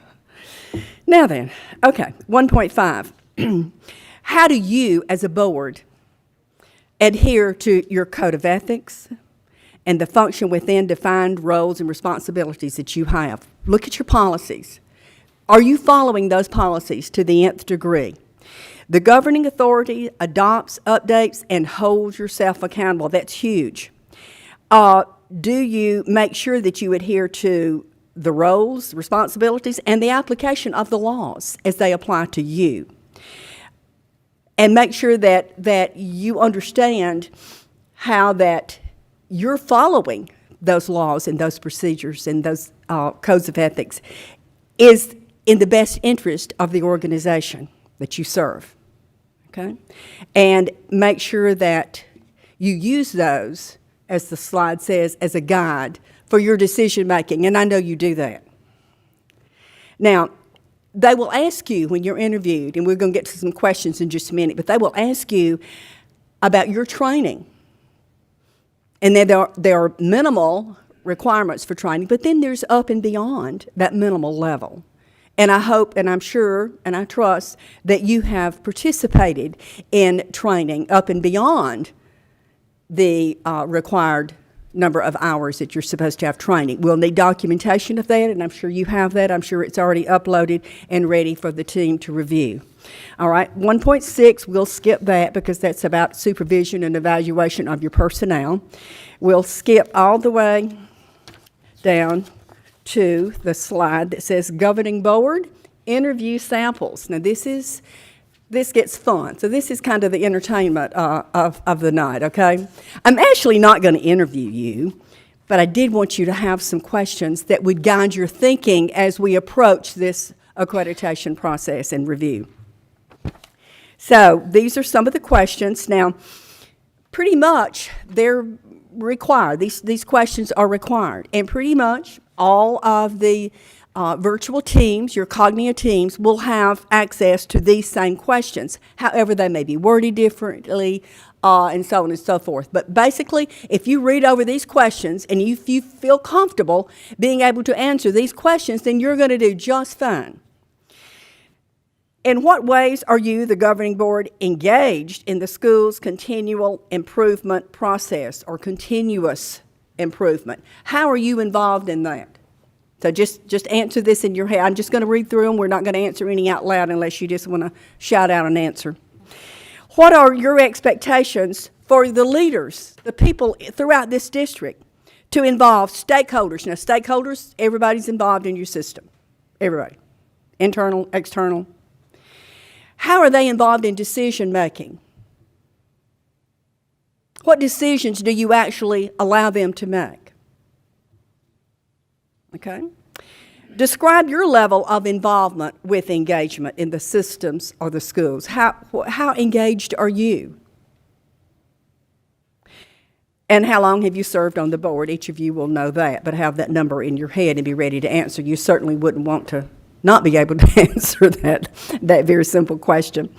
Now then, okay, 1.5. How do you, as a board, adhere to your code of ethics and the function within defined roles and responsibilities that you have? Look at your policies. Are you following those policies to the nth degree? The governing authority adopts, updates, and holds yourself accountable. That's huge. Do you make sure that you adhere to the roles, responsibilities, and the application of the laws as they apply to you? And make sure that you understand how that you're following those laws and those procedures and those codes of ethics is in the best interest of the organization that you serve, okay? And make sure that you use those, as the slide says, as a guide for your decision-making, and I know you do that. Now, they will ask you when you're interviewed, and we're going to get to some questions in just a minute, but they will ask you about your training. And then there are minimal requirements for training, but then there's up and beyond that minimal level. And I hope, and I'm sure, and I trust that you have participated in training up and beyond the required number of hours that you're supposed to have training. We'll need documentation of that, and I'm sure you have that. I'm sure it's already uploaded and ready for the team to review. All right, 1.6, we'll skip that because that's about supervision and evaluation of your personnel. We'll skip all the way down to the slide that says governing board, interview samples. Now this gets fun. So this is kind of the entertainment of the night, okay? I'm actually not going to interview you, but I did want you to have some questions that would guide your thinking as we approach this accreditation process and review. So these are some of the questions. Now, pretty much they're required. These questions are required. And pretty much all of the virtual teams, your Cognia teams, will have access to these same questions. However, they may be worded differently, and so on and so forth. But basically, if you read over these questions and if you feel comfortable being able to answer these questions, then you're going to do just fine. In what ways are you, the governing board, engaged in the school's continual improvement process or continuous improvement? How are you involved in that? So just answer this in your head. I'm just going to read through them. We're not going to answer any out loud unless you just want to shout out an answer. What are your expectations for the leaders, the people throughout this district, to involve stakeholders? Now, stakeholders, everybody's involved in your system. Everybody. Internal, external. How are they involved in decision making? What decisions do you actually allow them to make? Okay? Describe your level of involvement with engagement in the systems or the schools. How engaged are you? And how long have you served on the board? Each of you will know that, but have that number in your head and be ready to answer. You certainly wouldn't want to not be able to answer that very simple question.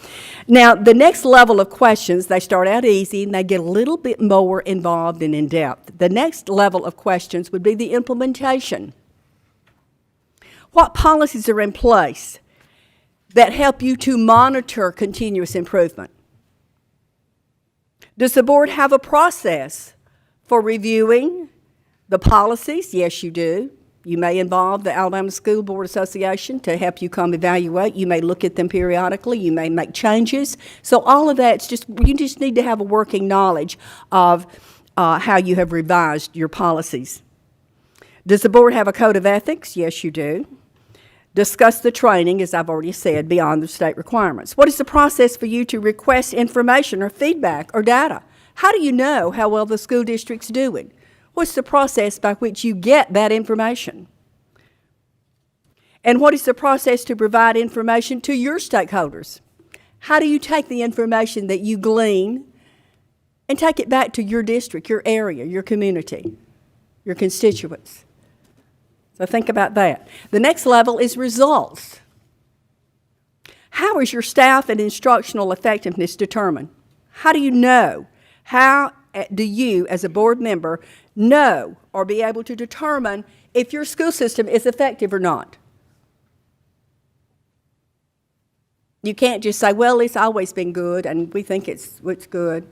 Now, the next level of questions, they start out easy and they get a little bit more involved and in-depth. The next level of questions would be the implementation. What policies are in place that help you to monitor continuous improvement? Does the board have a process for reviewing the policies? Yes, you do. You may involve the Alabama School Board Association to help you come evaluate. You may look at them periodically. You may make changes. So all of that, you just need to have a working knowledge of how you have revised your policies. Does the board have a code of ethics? Yes, you do. Discuss the training, as I've already said, beyond the state requirements. What is the process for you to request information or feedback or data? How do you know how well the school district's doing? What's the process by which you get that information? And what is the process to provide information to your stakeholders? How do you take the information that you glean and take it back to your district, your area, your community, your constituents? So think about that. The next level is results. How is your staff and instructional effectiveness determined? How do you know? How do you, as a board member, know or be able to determine if your school system is effective or not? You can't just say, well, it's always been good and we think it's good.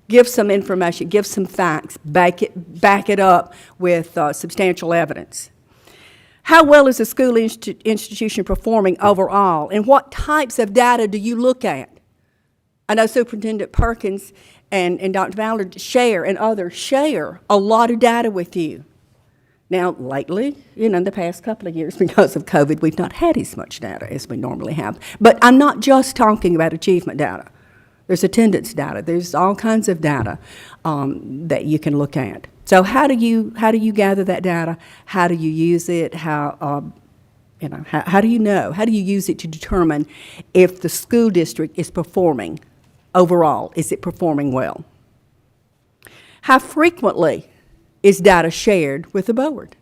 Give some information, give some facts, back it up with substantial evidence. How well is the school institution performing overall, and what types of data do you look at? I know Superintendent Perkins and Dr. Ballard share, and others share, a lot of data with you. Now, lately, in the past couple of years, because of COVID, we've not had as much data as we normally have. But I'm not just talking about achievement data. There's attendance data. There's all kinds of data that you can look at. So how do you gather that data? How do you use it? How do you know? How do you use it to determine if the school district is performing overall? Is it performing well? How frequently is data shared with the board?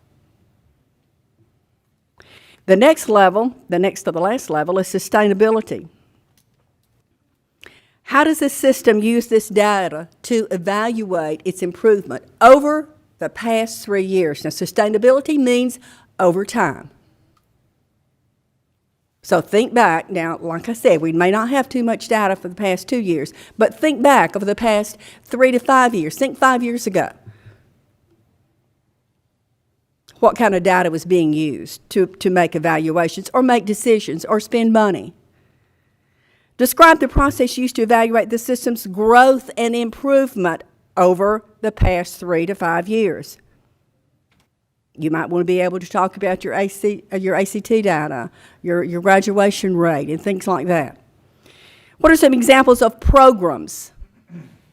The next level, the next to the last level, is sustainability. How does the system use this data to evaluate its improvement over the past 3 years? Now, sustainability means over time. So think back. Now, like I said, we may not have too much data for the past 2 years, but think back over the past 3 to 5 years. Think 5 years ago. What kind of data was being used to make evaluations or make decisions or spend money? Describe the process used to evaluate the system's growth and improvement over the past 3 to 5 years. You might want to be able to talk about your ACT data, your graduation rate, and things like that. What are some examples of programs,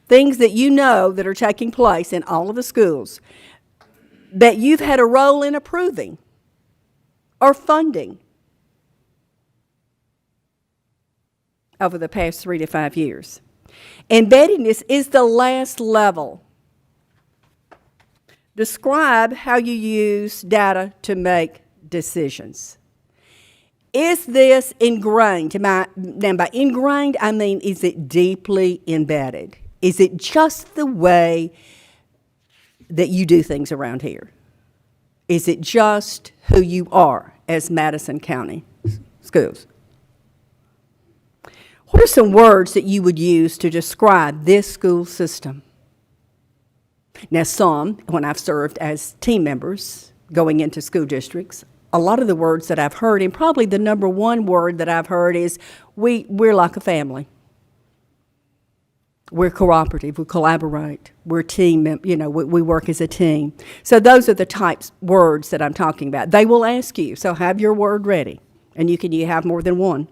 things that you know that are taking place in all of the schools that you've had a role in approving or funding over the past 3 to 5 years? Embeddedness is the last level. Describe how you use data to make decisions. Is this ingrained? Now, by ingrained, I mean, is it deeply embedded? Is it just the way that you do things around here? Is it just who you are as Madison County schools? What are some words that you would use to describe this school system? Now, when I've served as team members going into school districts, a lot of the words that I've heard, and probably the number one word that I've heard is, we're like a family. We're cooperative, we collaborate, we're team, we work as a team. So those are the types words that I'm talking about. They will ask you, so have your word ready, and you have more than one.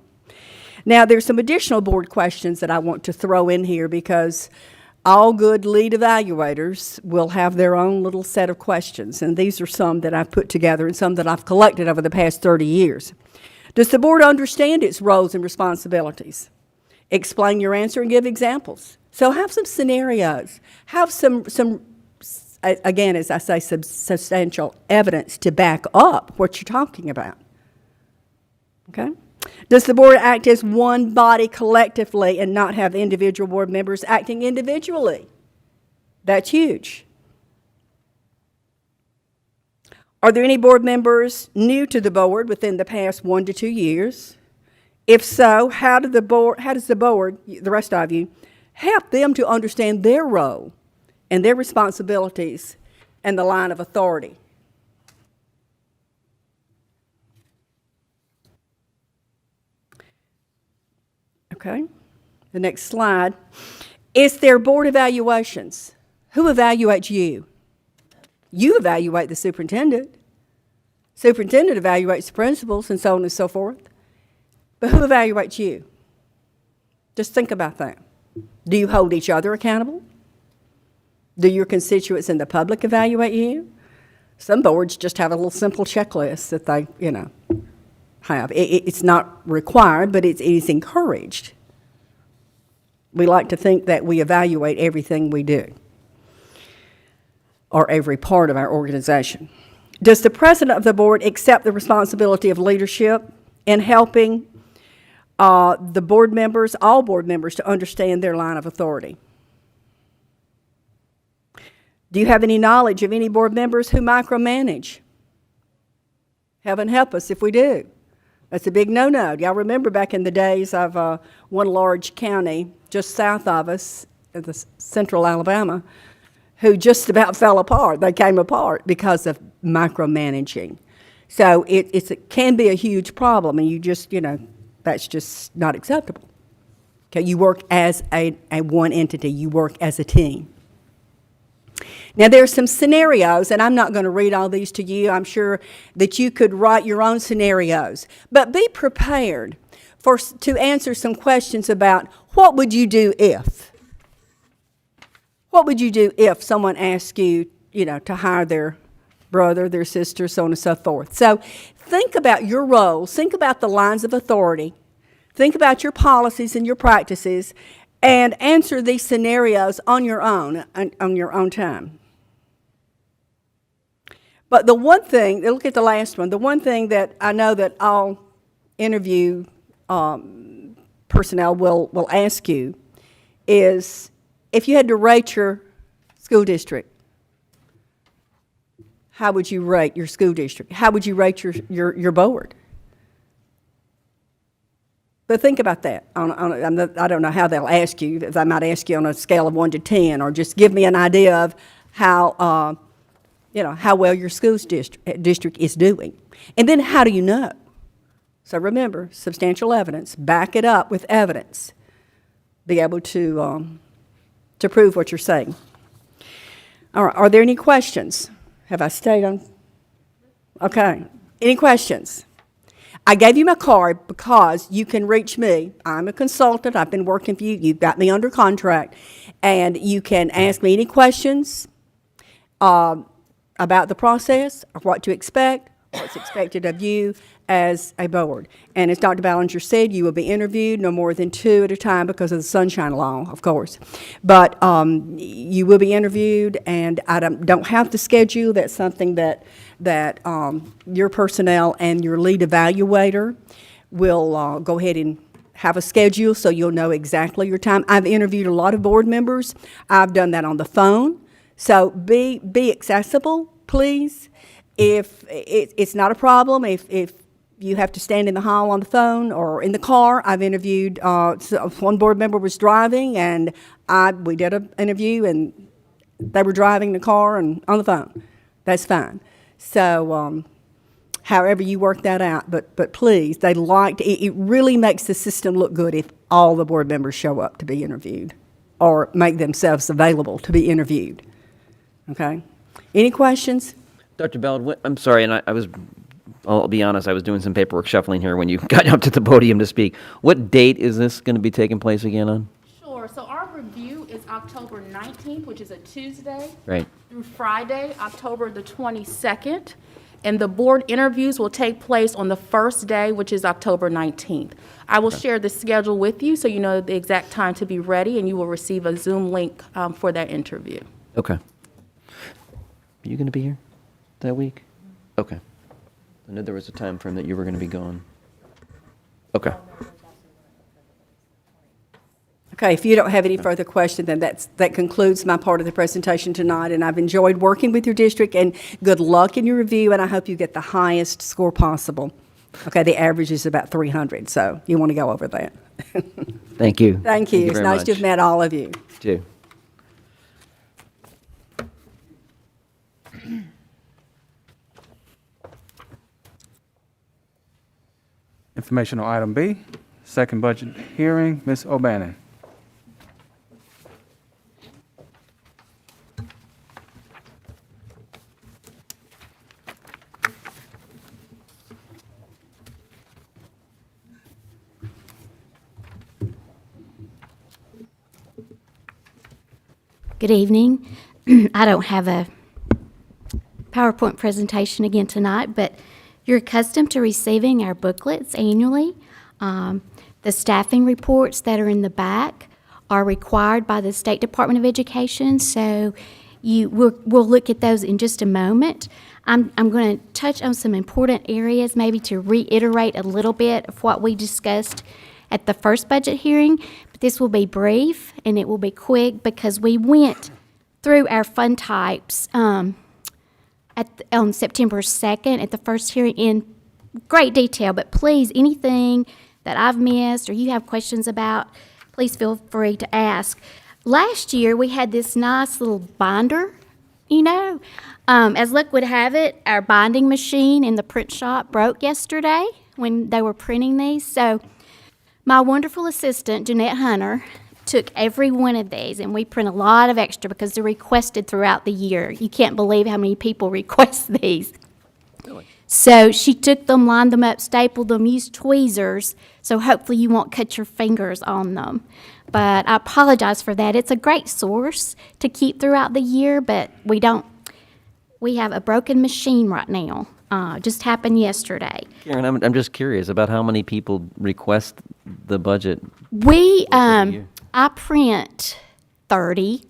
Now, there's some additional board questions that I want to throw in here because all good lead evaluators will have their own little set of questions, and these are some that I've put together and some that I've collected over the past 30 years. Does the board understand its roles and responsibilities? Explain your answer and give examples. So have some scenarios. Have some again, as I say, substantial evidence to back up what you're talking about. Okay? Does the board act as one body collectively and not have individual board members acting individually? That's huge. Are there any board members new to the board within the past 1 to 2 years? If so, how does the board, the rest of you, help them to understand their role and their responsibilities and the line of authority? Okay, the next slide. Is there board evaluations? Who evaluates you? You evaluate the superintendent. Superintendent evaluates the principals and so on and so forth. But who evaluates you? Just think about that. Do you hold each other accountable? Do your constituents and the public evaluate you? Some boards just have a little simple checklist that they, have. It's not required, but it is encouraged. We like to think that we evaluate everything we do, or every part of our organization. Does the president of the board accept the responsibility of leadership in helping the board members, all board members, to understand their line of authority? Do you have any knowledge of any board members who micromanage? Heaven help us if we do. That's a big no-no. Y'all remember back in the days of one large county just south of us, in the central Alabama, who just about fell apart. They came apart because of micromanaging. So it can be a huge problem, and you just, that's just not acceptable. Okay, you work as a one entity. You work as a team. Now, there are some scenarios, and I'm not going to read all these to you. I'm sure that you could write your own scenarios. But be prepared to answer some questions about what would you do if? What would you do if someone asked you, to hire their brother, their sister, so on and so forth? So think about your roles. Think about the lines of authority. Think about your policies and your practices, and answer these scenarios on your own time. But the one thing, look at the last one, the one thing that I know that all interview personnel will ask you is, if you had to rate your school district, how would you rate your school district? How would you rate your board? But think about that. I don't know how they'll ask you. They might ask you on a scale of 1 to 10, or just give me an idea of how well your school district is doing. And then how do you know? So remember, substantial evidence. Back it up with evidence. Be able to prove what you're saying. All right. Are there any questions? Have I stayed on? Okay. Any questions? I gave you my card because you can reach me. I'm a consultant. I've been working for you. You've got me under contract. And you can ask me any questions about the process, or what to expect, what's expected of you as a board. And as Dr. Ballinger said, you will be interviewed no more than 2 at a time because of the Sunshine Law, of course. But you will be interviewed, and I don't have to schedule. That's something that your personnel and your lead evaluator will go ahead and have a schedule, so you'll know exactly your time. I've interviewed a lot of board members. I've done that on the phone. So be accessible, please. If it's not a problem, if you have to stand in the hall on the phone or in the car. I've interviewed, one board member was driving, and we did an interview, and they were driving the car and on the phone. That's fine. So however you work that out, but please, it really makes the system look good if all the board members show up to be interviewed or make themselves available to be interviewed. Okay? Any questions? Dr. Ballard, I'm sorry, and I'll be honest, I was doing some paperwork shuffling here when you got up to the podium to speak. What date is this going to be taking place again on? Sure. So our review is October 19th, which is a Tuesday. Right. Through Friday, October the 22nd. And the board interviews will take place on the first day, which is October 19th. I will share the schedule with you so you know the exact time to be ready, and you will receive a Zoom link for that interview. Okay. Are you going to be here that week? Okay. I knew there was a time frame that you were going to be gone. Okay. Okay, if you don't have any further questions, then that concludes my part of the presentation tonight, and I've enjoyed working with your district, and good luck in your review, and I hope you get the highest score possible. Okay, the average is about 300, so you want to go over that. Thank you. Thank you. It's very nice much. to have met all of you. Too. Informational item B, second budget hearing, Ms. O'Bannon. Good evening. I don't have a PowerPoint presentation again tonight, but You're accustomed to receiving our booklets annually. The staffing reports that are in the back are required by the State Department of Education, so we'll look at those in just a moment. I'm going to touch on some important areas, maybe to reiterate a little bit of what we discussed at the first budget hearing, but this will be brief and it will be quick because we went through our fund types on September 2nd at the first hearing in great detail, but please, anything that I've missed or you have questions about, please feel free to ask. Last year, we had this nice little binder, as luck would have it, our binding machine in the print shop broke yesterday when they were printing these. So my wonderful assistant, Jeanette Hunter, took every one of these, and we print a lot of extra because they're requested throughout the year. You can't believe how many people request these. Really? So she took them, lined them up, stapled them, used tweezers, so hopefully you won't cut your fingers on them. But I apologize for that. It's a great source to keep throughout the year, but we have a broken machine right now. Just happened yesterday. Karen, I'm just curious about how many people request the budget. I print 30,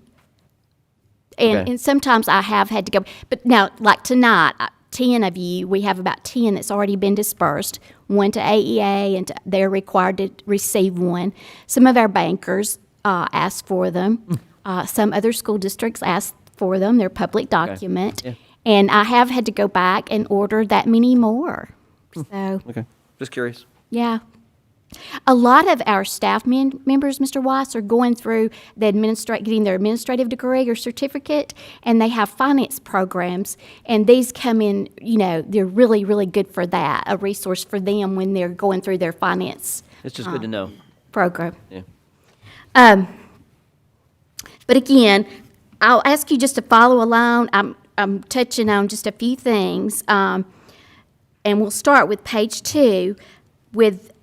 and sometimes I have had to go. But now, like tonight, 10 of you, we have about 10 that's already been dispersed, one to AEA, and they're required to receive one. Some of our bankers ask for them. Some other school districts ask for them. They're public document. Yeah. And I have had to go back and order that many more. So, Okay, just curious. yeah. A lot of our staff members, Mr. Weiss, are going through getting their administrative degree or certificate, and they have finance programs, and these come in, they're really, really good for that, a resource for them when they're going through their finance It's just good to know. program. Yeah. But again, I'll ask you just to follow along. I'm touching on just a few things, and we'll start with page 2 with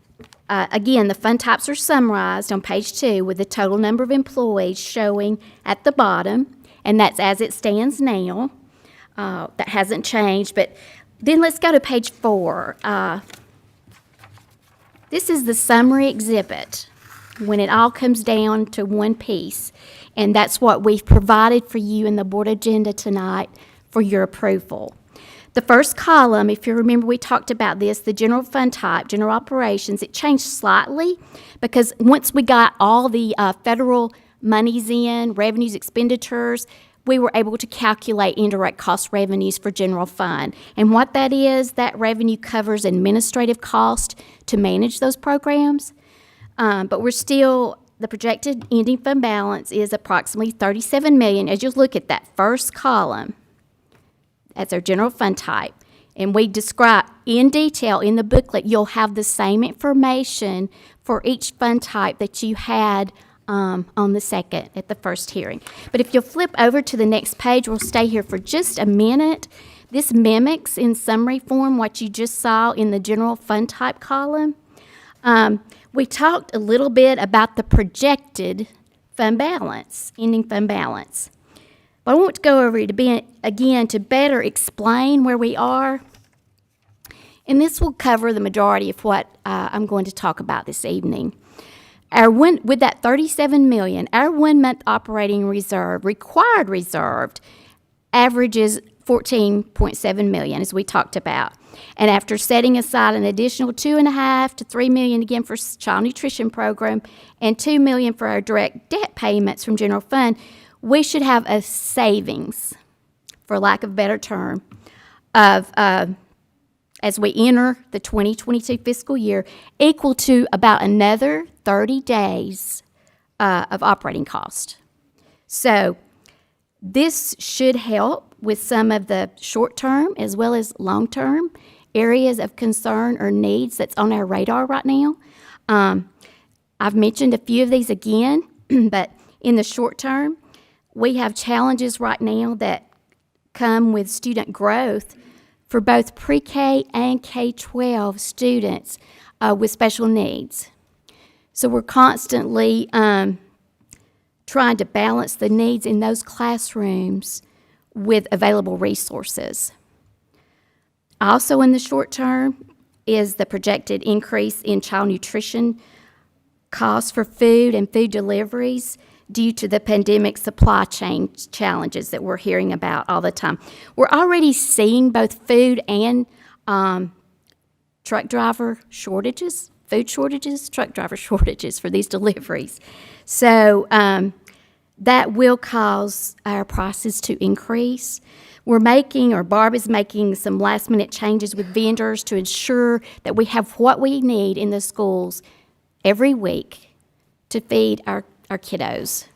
again, the fund types are summarized on page 2 with the total number of employees showing at the bottom, and that's as it stands now. That hasn't changed. But then let's go to page 4. This is the summary exhibit when it all comes down to one piece, and that's what we've provided for you in the board agenda tonight for your approval. The first column, if you remember, we talked about this, the general fund type, general operations, it changed slightly because once we got all the federal monies in, revenues, expenditures, we were able to calculate indirect cost revenues for general fund. And what that is, that revenue covers administrative cost to manage those programs. But we're still, the projected ending fund balance is approximately $37 million. As you look at that first column, that's our general fund type. And we describe in detail in the booklet, you'll have the same information for each fund type that you had on the second at the first hearing. But if you'll flip over to the next page, we'll stay here for just a minute. This mimics in summary form what you just saw in the general fund type column. We talked a little bit about the projected fund balance, ending fund balance. But I want to go over it again to better explain where we are. And this will cover the majority of what I'm going to talk about this evening. With that $37 million, our 1 month operating reserve, required reserve, averages $14.7 million, as we talked about. And after setting aside an additional $2.5 to $3 million again for child nutrition program and $2 million for our direct debt payments from general fund, we should have a savings, for lack of a better term, of as we enter the 2022 fiscal year, equal to about another 30 days of operating cost. So this should help with some of the short-term as well as long-term areas of concern or needs that's on our radar right now. I've mentioned a few of these again, but in the short term, we have challenges right now that come with student growth for both pre-K and K-12 students with special needs. So we're constantly trying to balance the needs in those classrooms with available resources. Also in the short term is the projected increase in child nutrition costs for food and food deliveries due to the pandemic supply chain challenges that we're hearing about all the time. We're already seeing both food and truck driver shortages, food shortages, truck driver shortages for these deliveries. So that will cause our prices to increase. We're making, or Barb is making, some last-minute changes with vendors to ensure that we have what we need in the schools every week to feed our kiddos,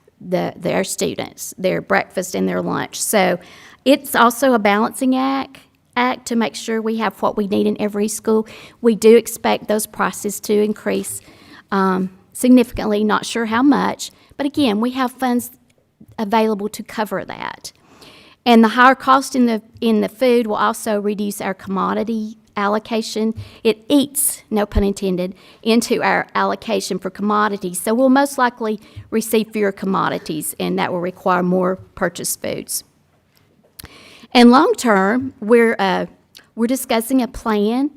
our students, their breakfast and their lunch. So it's also a balancing act to make sure we have what we need in every school. We do expect those prices to increase significantly, not sure how much, but again, we have funds available to cover that. And the higher cost in the food will also reduce our commodity allocation. It eats, no pun intended, into our allocation for commodities. So we'll most likely receive fewer commodities, and that will require more purchased foods. And long term, we're discussing a plan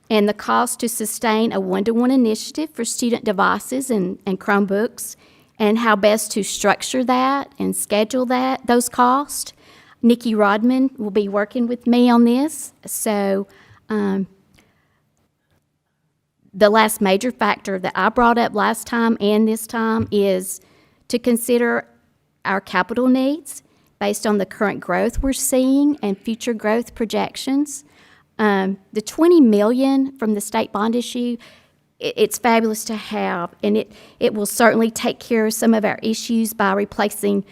and the cost to sustain a one-to-one initiative for student devices and Chromebooks, and how best to structure that and schedule those costs. Nikki Rodman will be working with me on this. So the last major factor that I brought up last time and this time is to consider our capital needs based on the current growth we're seeing and future growth projections. The $20 million from the state bond issue, it's fabulous to have, and it will certainly take care of some of our issues by replacing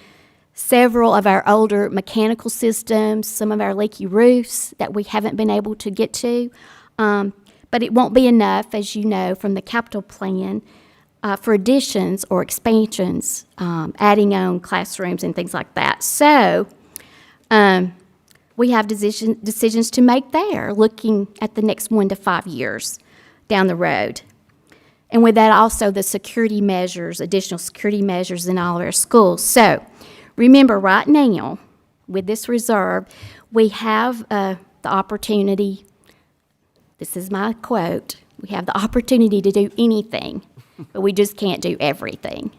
several of our older mechanical systems, some of our leaky roofs that we haven't been able to get to. But it won't be enough, as you know, from the capital plan for additions or expansions, adding on classrooms and things like that. So we have decisions to make there, looking at the next 1 to 5 years down the road. And with that, also the security measures, additional security measures in all of our schools. So remember, right now, with this reserve, we have the opportunity, this is my quote, we have the opportunity to do anything, but we just can't do everything.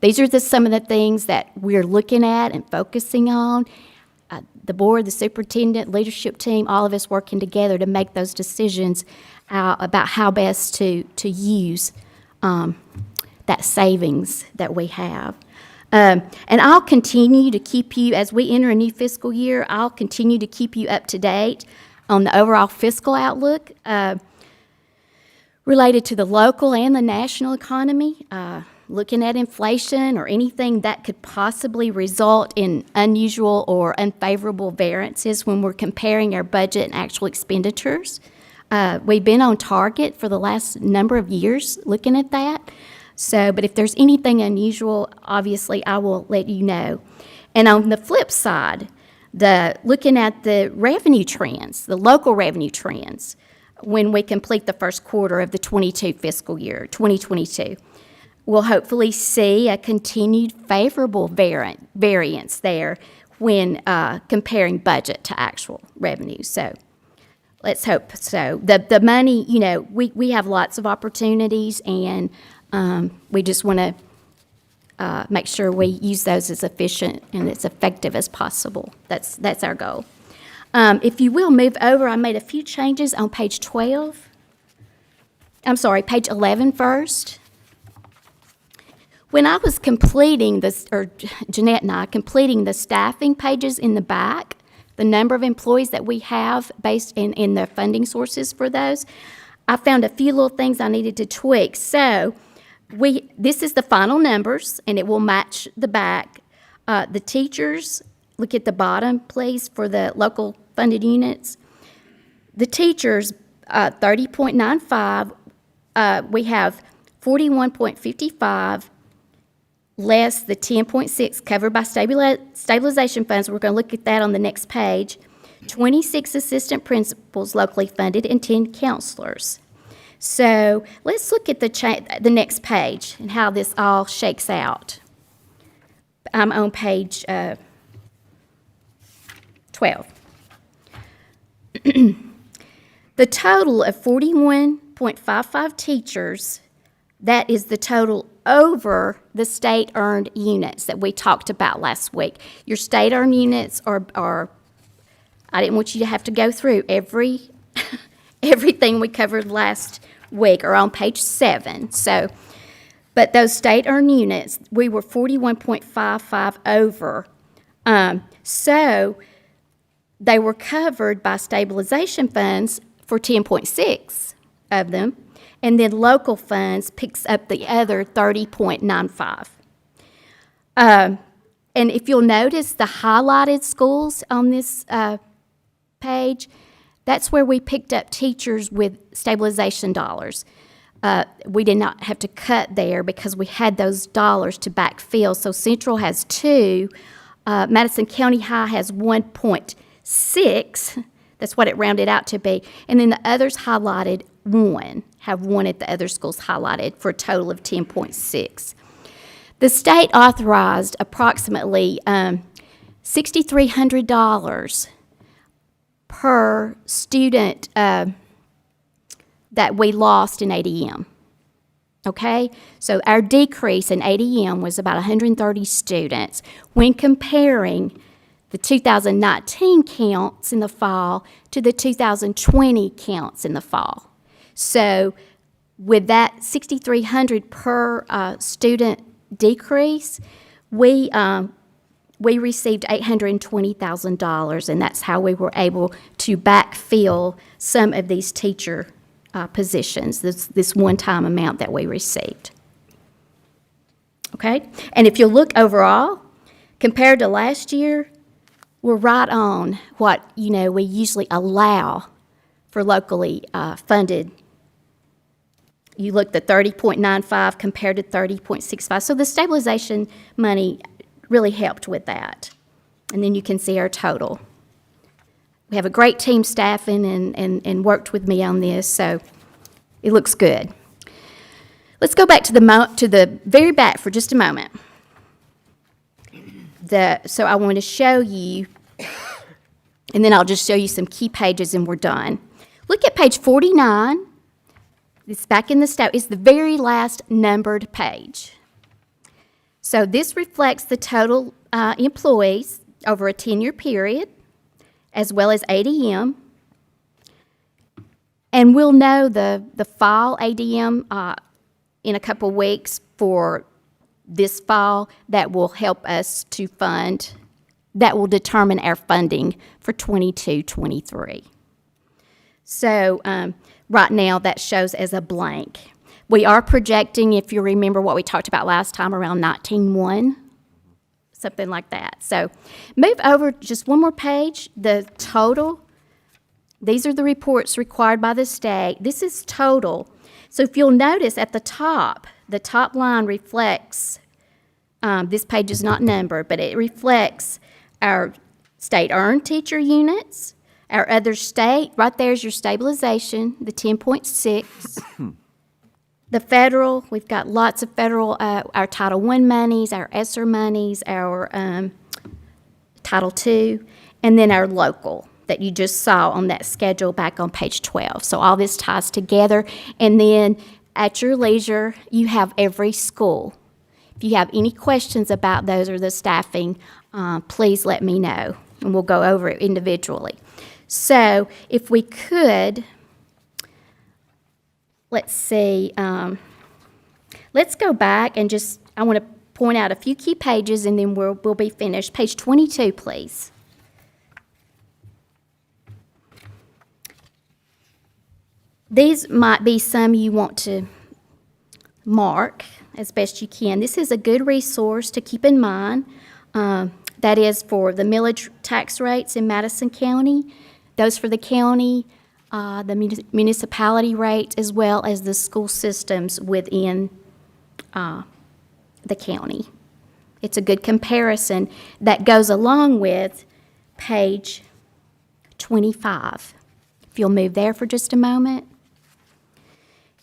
These are some of the things that we're looking at and focusing on. The board, the superintendent, leadership team, all of us working together to make those decisions about how best to use that savings that we have. And I'll continue to keep you, as we enter a new fiscal year, I'll continue to keep you up to date on the overall fiscal outlook related to the local and the national economy, looking at inflation or anything that could possibly result in unusual or unfavorable variances when we're comparing our budget and actual expenditures. We've been on target for the last number of years looking at that. So, but if there's anything unusual, obviously I will let you know. And on the flip side, looking at the revenue trends, the local revenue trends, when we complete the first quarter of the 22 fiscal year, 2022, we'll hopefully see a continued favorable variance there when comparing budget to actual revenue. So let's hope so. The money, you know, we have lots of opportunities, and we just want to make sure we use those as efficient and as effective as possible. That's our goal. If you will move over, I made a few changes on page 12. I'm sorry, page 11 first. When I was completing this, or Jeanette and I completing the staffing pages in the back, the number of employees that we have based in the funding sources for those, I found a few little things I needed to tweak. So this is the final numbers, and it will match the back. The teachers, look at the bottom, please, for the local funded units. The teachers, 30.95, we have 41.55 less the 10.6 covered by stabilization funds. We're going to look at that on the next page. 26 assistant principals locally funded and 10 counselors. So let's look at the next page and how this all shakes out. I'm on page 12. The total of 41.55 teachers, that is the total over the state-earned units that we talked about last week. Your state-earned units are I didn't want you to have to go through everything we covered last week are on page 7. So, but those state-earned units, we were 41.55 over. So they were covered by stabilization funds for 10.6 of them, and then local funds picks up the other 30.95. And if you'll notice the highlighted schools on this page, that's where we picked up teachers with stabilization dollars. We did not have to cut there because we had those dollars to backfill. So Central has 2, Madison County High has 1.6. That's what it rounded out to be. And then the others highlighted 1, have 1 at the other schools highlighted for a total of 10.6. The state authorized approximately $6,300 per student that we lost in ADM. Okay? So our decrease in ADM was about 130 students when comparing the 2019 counts in the fall to the 2020 counts in the fall. So with that 6,300 per student decrease, we received $820,000, and that's how we were able to backfill some of these teacher positions, this one-time amount that we received. Okay? And if you look overall, compared to last year, we're right on what, we usually allow for locally funded. You look at 30.95 compared to 30.65. So the stabilization money really helped with that. And then you can see our total. We have a great team staffing and worked with me on this, so it looks good. Let's go back to the very back for just a moment. So I want to show you, and then I'll just show you some key pages and we're done. Look at page 49. It's back in the staff. It's the very last numbered page. So this reflects the total employees over a 10-year period, as well as ADM. And we'll know the fall ADM in a couple weeks for this fall. That will help us to fund, that will determine our funding for 22-23. So right now that shows as a blank. We are projecting, if you remember what we talked about last time, around 19.1, something like that. So move over just one more page. The total, these are the reports required by the state. This is total. So if you'll notice at the top line reflects, this page is not numbered, but it reflects our state-earned teacher units, our other state, right there's your stabilization, the 10.6. The federal, we've got lots of federal, our Title I monies, our ESSER monies, our Title II, and then our local that you just saw on that schedule back on page 12. So all this ties together, and then at your leisure, you have every school. If you have any questions about those or the staffing, please let me know, and we'll go over it individually. So if we could, let's see, let's go back and just, I want to point out a few key pages and then we'll be finished. Page 22, please. These might be some you want to mark as best you can. This is a good resource to keep in mind. That is for the millage tax rates in Madison County, those for the county, the municipality rate, as well as the school systems within the county. It's a good comparison that goes along with page 25. If you'll move there for just a moment.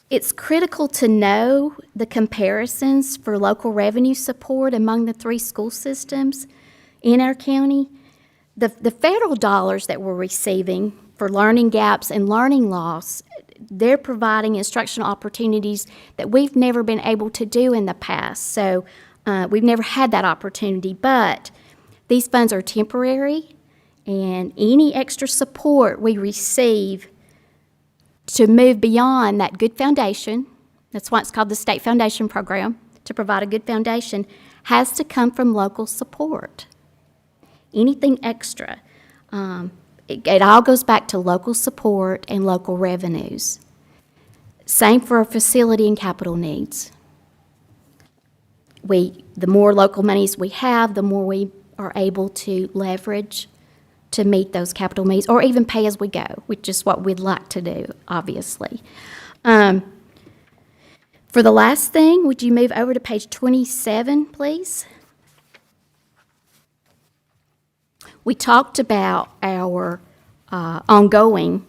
It's critical to know the comparisons for local revenue support among the 3 school systems in our county. The federal dollars that we're receiving for learning gaps and learning loss. They're providing instructional opportunities that we've never been able to do in the past. So we've never had that opportunity, but these funds are temporary, and any extra support we receive to move beyond that good foundation, that's why it's called the State Foundation Program, to provide a good foundation, has to come from local support. Anything extra, it all goes back to local support and local revenues. Same for our facility and capital needs. The more local monies we have, the more we are able to leverage to meet those capital needs, or even pay as we go, which is what we'd like to do, obviously. For the last thing, would you move over to page 27, please? We talked about our ongoing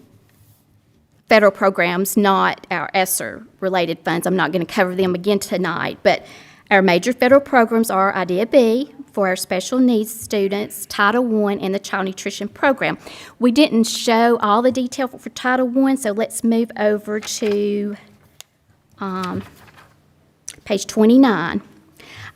federal programs, not our ESSER-related funds. I'm not going to cover them again tonight, but our major federal programs are IDEA B for our special needs students, Title I, and the Child Nutrition Program. We didn't show all the detail for Title I, so let's move over to page 29.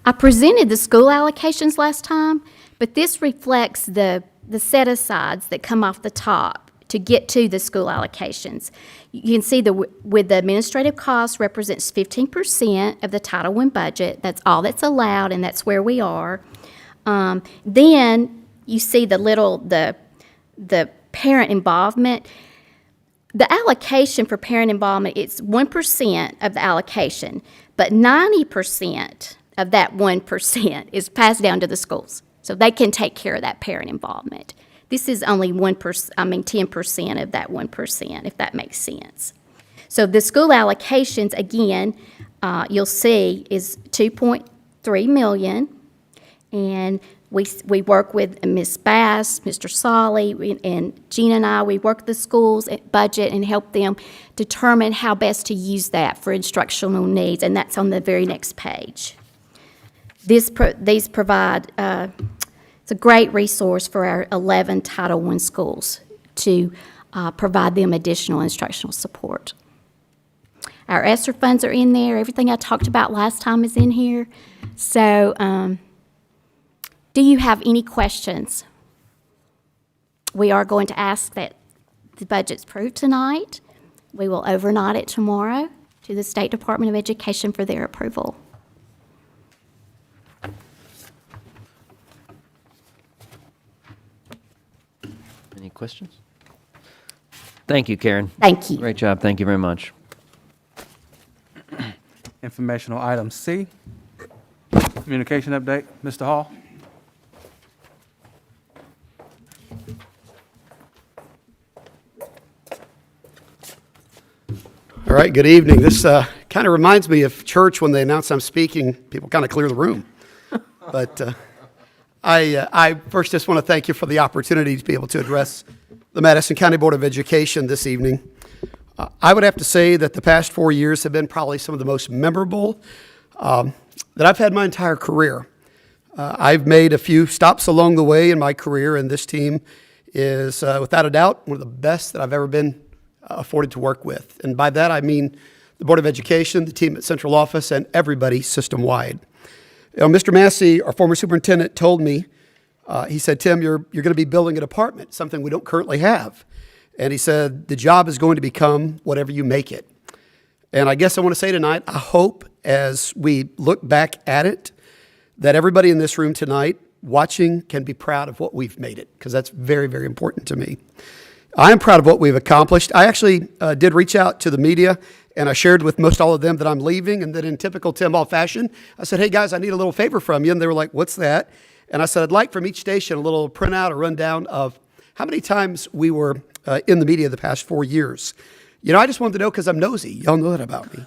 I presented the school allocations last time, but this reflects the set-asides that come off the top to get to the school allocations. You can see with the administrative costs represents 15% of the Title I budget. That's all that's allowed, and that's where we are. Then you see the parent involvement. The allocation for parent involvement, it's 1% of the allocation, but 90% of that 1% is passed down to the schools. So they can take care of that parent involvement. This is only 10% of that 1%, if that makes sense. So the school allocations, again, you'll see is $2.3 million, and we work with Ms. Bass, Mr. Solly, and Gina and I. We work the schools budget and help them determine how best to use that for instructional needs, and that's on the very next page. These provide, it's a great resource for our 11 Title I schools to provide them additional instructional support. Our ESSER funds are in there. Everything I talked about last time is in here. So do you have any questions? We are going to ask that the budget's approved tonight. We will overnight it tomorrow to the State Department of Education for their approval. Any questions? Thank you, Karen. Thank you. Great job. Thank you very much. Informational item C, communication update. Mr. Hall? All right, good evening. This kind of reminds me of church when they announce I'm speaking, people kind of clear the room. But I first just want to thank you for the opportunity to be able to address the Madison County Board of Education this evening. I would have to say that the past 4 years have been probably some of the most memorable that I've had my entire career. I've made a few stops along the way in my career, and this team is, without a doubt, one of the best that I've ever been afforded to work with. And by that, I mean the Board of Education, the team at Central Office, and everybody system-wide. You know, Mr. Massey, our former superintendent, told me, he said, Tim, you're going to be building a department, something we don't currently have. And he said, the job is going to become whatever you make it. And I guess I want to say tonight, I hope as we look back at it, that everybody in this room tonight watching can be proud of what we've made it, because that's very, very important to me. I am proud of what we've accomplished. I actually did reach out to the media, and I shared with most all of them that I'm leaving, and then in typical Tim Hall fashion, I said, hey guys, I need a little favor from you. And they were like, what's that? And I said, I'd like from each station a little printout, a rundown of how many times we were in the media the past 4 years. You know, I just wanted to know because I'm nosy. Y'all know that about me.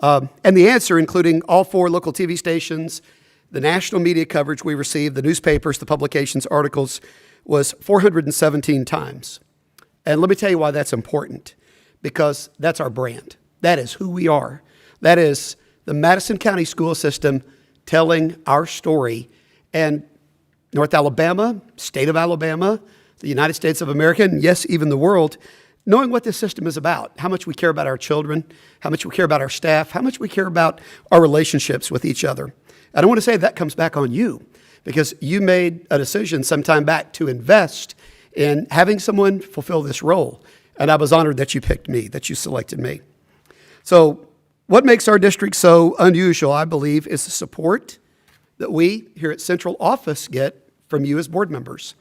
And the answer, including all 4 local TV stations, the national media coverage we received, the newspapers, the publications, articles, was 417 times. And let me tell you why that's important, because that's our brand. That is who we are. That is the Madison County school system telling our story. And North Alabama, state of Alabama, the United States of America, and yes, even the world, knowing what this system is about, how much we care about our children, how much we care about our staff, how much we care about our relationships with each other. And I want to say that comes back on you, because you made a decision some time back to invest in having someone fulfill this role. And I was honored that you picked me, that you selected me. So what makes our district so unusual, I believe, is the support that we here at Central Office get from you as board members.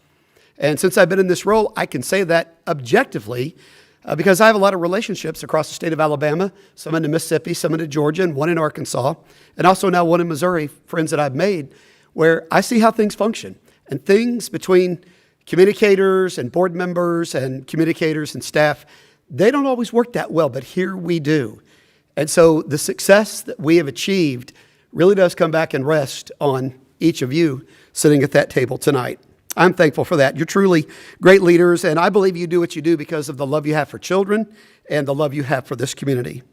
And since I've been in this role, I can say that objectively because I have a lot of relationships across the state of Alabama, some into Mississippi, some into Georgia, and one in Arkansas, and also now one in Missouri, friends that I've made, where I see how things function. And things between communicators and board members and communicators and staff, they don't always work that well, but here we do. And so the success that we have achieved really does come back and rest on each of you sitting at that table tonight. I'm thankful for that. You're truly great leaders, and I believe you do what you do because of the love you have for children and the love you have for this community.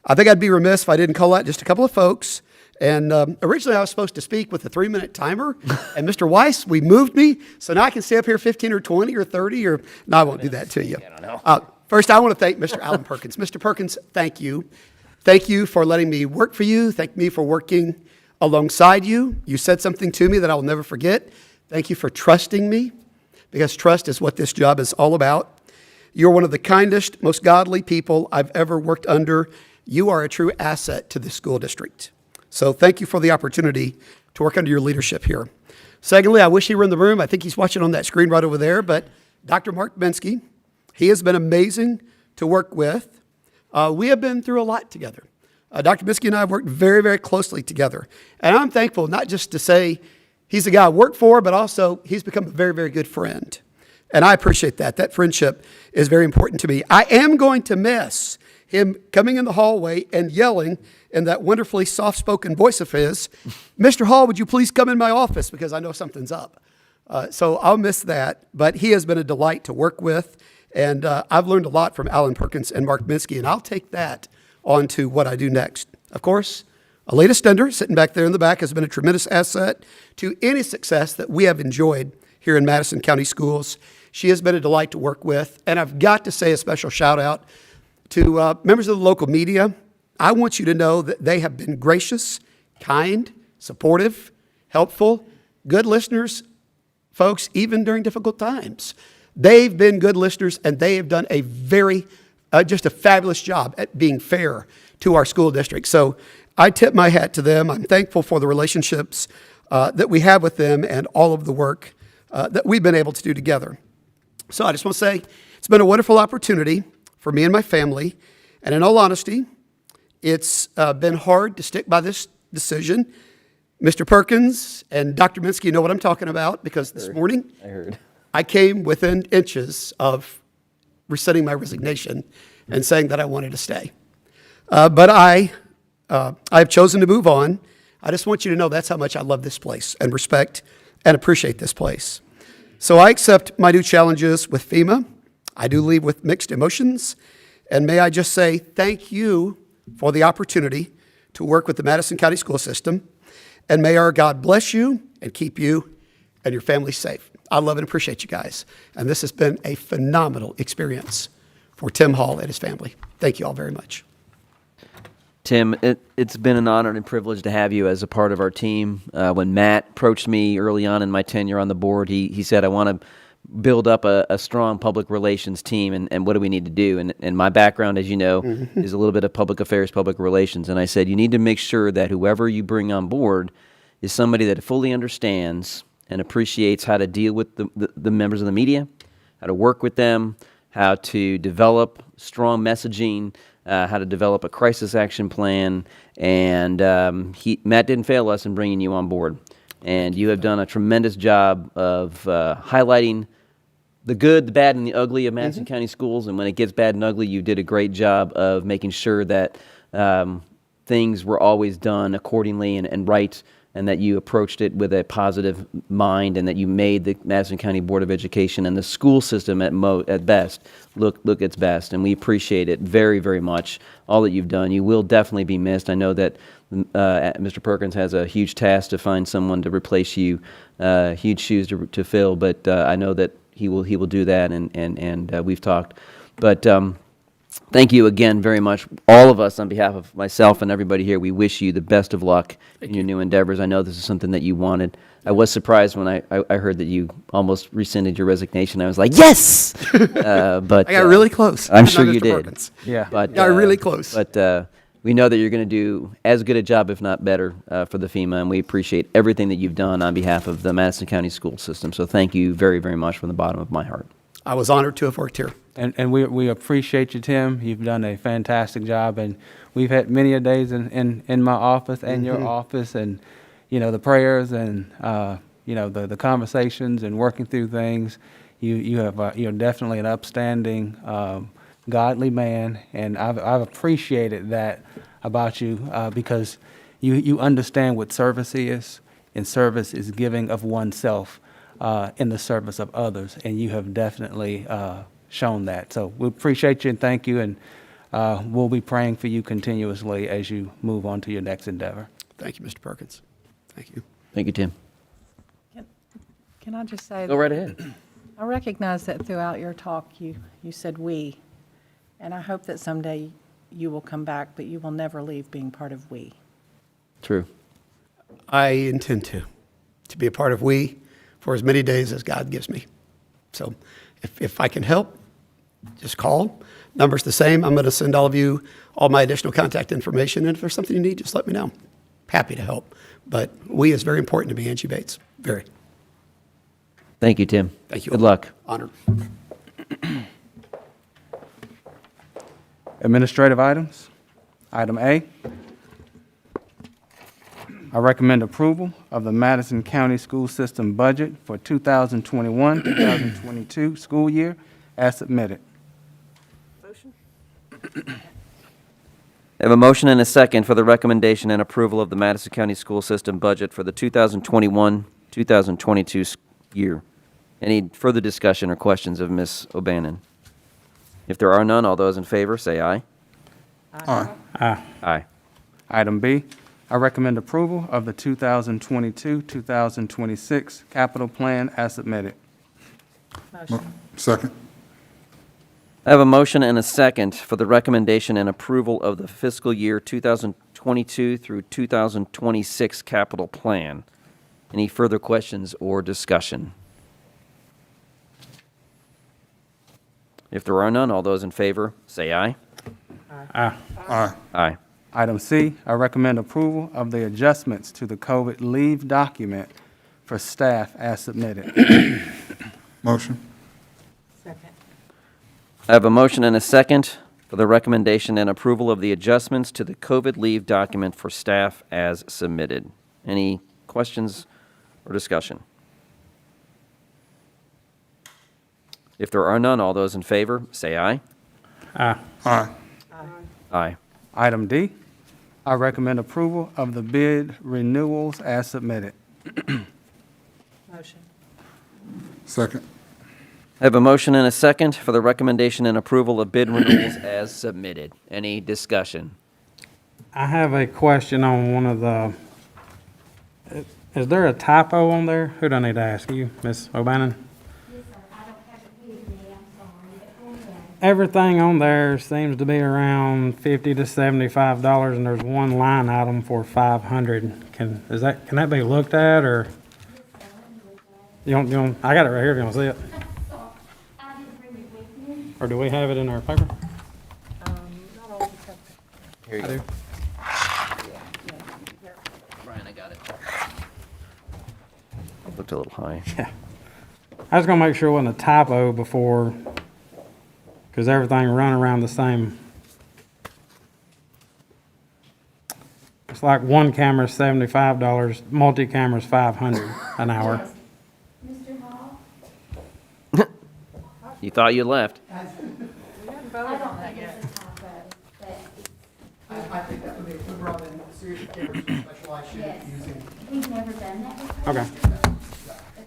I think I'd be remiss if I didn't call out just a couple of folks. And originally I was supposed to speak with a 3-minute timer, and Mr. Weiss, we moved me, so now I can stay up here 15 or 20 or 30, or no, I won't do that to you. I don't know. First, I want to thank Mr. Alan Perkins. Mr. Perkins, thank you. Thank you for letting me work for you. Thank me for working alongside you. You said something to me that I will never forget. Thank you for trusting me, because trust is what this job is all about. You're one of the kindest, most godly people I've ever worked under. You are a true asset to this school district. So thank you for the opportunity to work under your leadership here. Secondly, I wish he were in the room. I think he's watching on that screen right over there. But Dr. Mark Bensky, he has been amazing to work with. We have been through a lot together. Dr. Bensky and I have worked very, very closely together. And I'm thankful not just to say he's the guy I work for, but also he's become a very, very good friend. And I appreciate that. That friendship is very important to me. I am going to miss him coming in the hallway and yelling in that wonderfully soft-spoken voice of his, "Mr. Hall, would you please come in my office?" because I know something's up. So I'll miss that. But he has been a delight to work with. And I've learned a lot from Alan Perkins and Mark Bensky, and I'll take that on to what I do next. Of course, Alita Stender, sitting back there in the back, has been a tremendous asset to any success that we have enjoyed here in Madison County Schools. She has been a delight to work with. And I've got to say a special shout out to members of the local media. I want you to know that they have been gracious, kind, supportive, helpful, good listeners, folks, even during difficult times. They've been good listeners, and they have done a just a fabulous job at being fair to our school district. So I tip my hat to them. I'm thankful for the relationships that we have with them and all of the work that we've been able to do together. So I just want to say it's been a wonderful opportunity for me and my family. And in all honesty, it's been hard to stick by this decision. Mr. Perkins and Dr. Minsky know what I'm talking about, because this morning I came within inches of rescinding my resignation and saying that I wanted to stay. But I have chosen to move on. I just want you to know that's how much I love this place and respect and appreciate this place. So I accept my new challenges with FEMA. I do leave with mixed emotions. And may I just say thank you for the opportunity to work with the Madison County School System. And may our God bless you and keep you and your family safe. I love and appreciate you guys. And this has been a phenomenal experience for Tim Hall and his family. Thank you all very much. Tim, it's been an honor and privilege to have you as a part of our team. When Matt approached me early on in my tenure on the board, he said, "I want to build up a strong public relations team, and what do we need to do?" And my background, as you know, is a little bit of public affairs, public relations. And I said, you need to make sure that whoever you bring on board is somebody that fully understands and appreciates how to deal with the members of the media, how to work with them, how to develop strong messaging, how to develop a crisis action plan. And Matt didn't fail us in bringing you on board. And you have done a tremendous job of highlighting the good, the bad, and the ugly of Madison County schools. And when it gets bad and ugly, you did a great job of making sure that things were always done accordingly and right, and that you approached it with a positive mind, and that you made the Madison County Board of Education and the school system at best look its best. And we appreciate it very, very much, all that you've done. You will definitely be missed. I know that Mr. Perkins has a huge task to find someone to replace you, huge shoes to fill, but I know that he will do that, and we've talked. But thank you again very much. All of us, on behalf of myself and everybody here, we wish you the best of luck in your new endeavors. I know this is something that you wanted. I was surprised when I heard that you almost rescinded your resignation. I was like, yes! But I got really close. I'm sure Mr. you did. Perkins. Yeah. But, Got really close. But we know that you're going to do as good a job, if not better, for the FEMA, and we appreciate everything that you've done on behalf of the Madison County school system. So thank you very, very much from the bottom of my heart. I was honored to have worked here. And we appreciate you, Tim. You've done a fantastic job, and we've had many a days in my office and your office, and the prayers and the conversations and working through things. You're definitely an upstanding, godly man, and I've appreciated that about you because you understand what service is, and service is giving of oneself in the service of others, and you have definitely shown that. So we appreciate you and thank you, and we'll be praying for you continuously as you move on to your next endeavor. Thank you, Mr. Perkins. Thank you. Thank you, Tim. Can I just say? Go right ahead. I recognize that throughout your talk, you said "we," and I hope that someday you will come back, but you will never leave being part of "we." True. I intend to be a part of we for as many days as God gives me. So if I can help, just call. Number's the same. I'm going to send all of you all my additional contact information, and if there's something you need, just let me know. Happy to help. But we is very important to me, Angie Bates. Very. Thank you, Tim. Thank you. Good luck. Honored. Administrative items. Item A. I recommend approval of the Madison County School System budget for 2021-2022 school year as submitted. I have a motion and a second for the recommendation and approval of the Madison County School System budget for the 2021-2022 year. Any further discussion or questions of Ms. O'Bannon? If there are none, all those in favor say aye. Aye. Aye. Item B, I recommend approval of the 2022-2026 capital plan as submitted. Second. I have a motion and a second for the recommendation and approval of the fiscal year 2022 through 2026 capital plan. Any further questions or discussion? If there are none, all those in favor say aye. Aye. Aye. Aye. Item C, I recommend approval of the adjustments to the COVID leave document for staff as submitted. Motion. I have a motion and a second for the recommendation and approval of the adjustments to the COVID leave document for staff as submitted. Any questions or discussion? If there are none, all those in favor say aye. Aye. Aye. Aye. Item D, I recommend approval of the bid renewals as submitted. Second. I have a motion and a second for the recommendation and approval of bid renewals as submitted. Any discussion? I have a question on one of the, is there a typo on there? Who do I need to ask you, Ms. O'Bannon? Everything on there seems to be around $50 to $75, and there's one line item for $500. Can that be looked at, or you want, I got it right here if you want to see it. Or do we have it in our paper? Here you I go. do. Brian, I got it. Looked a little high. I was gonna make sure it wasn't a typo before, because everything run around the same. It's like one camera's $75, multi-camera's $500 an hour. You thought you left. I think that would be a good rub in serious cameras, specialized shit using. We've never done that before. Okay. But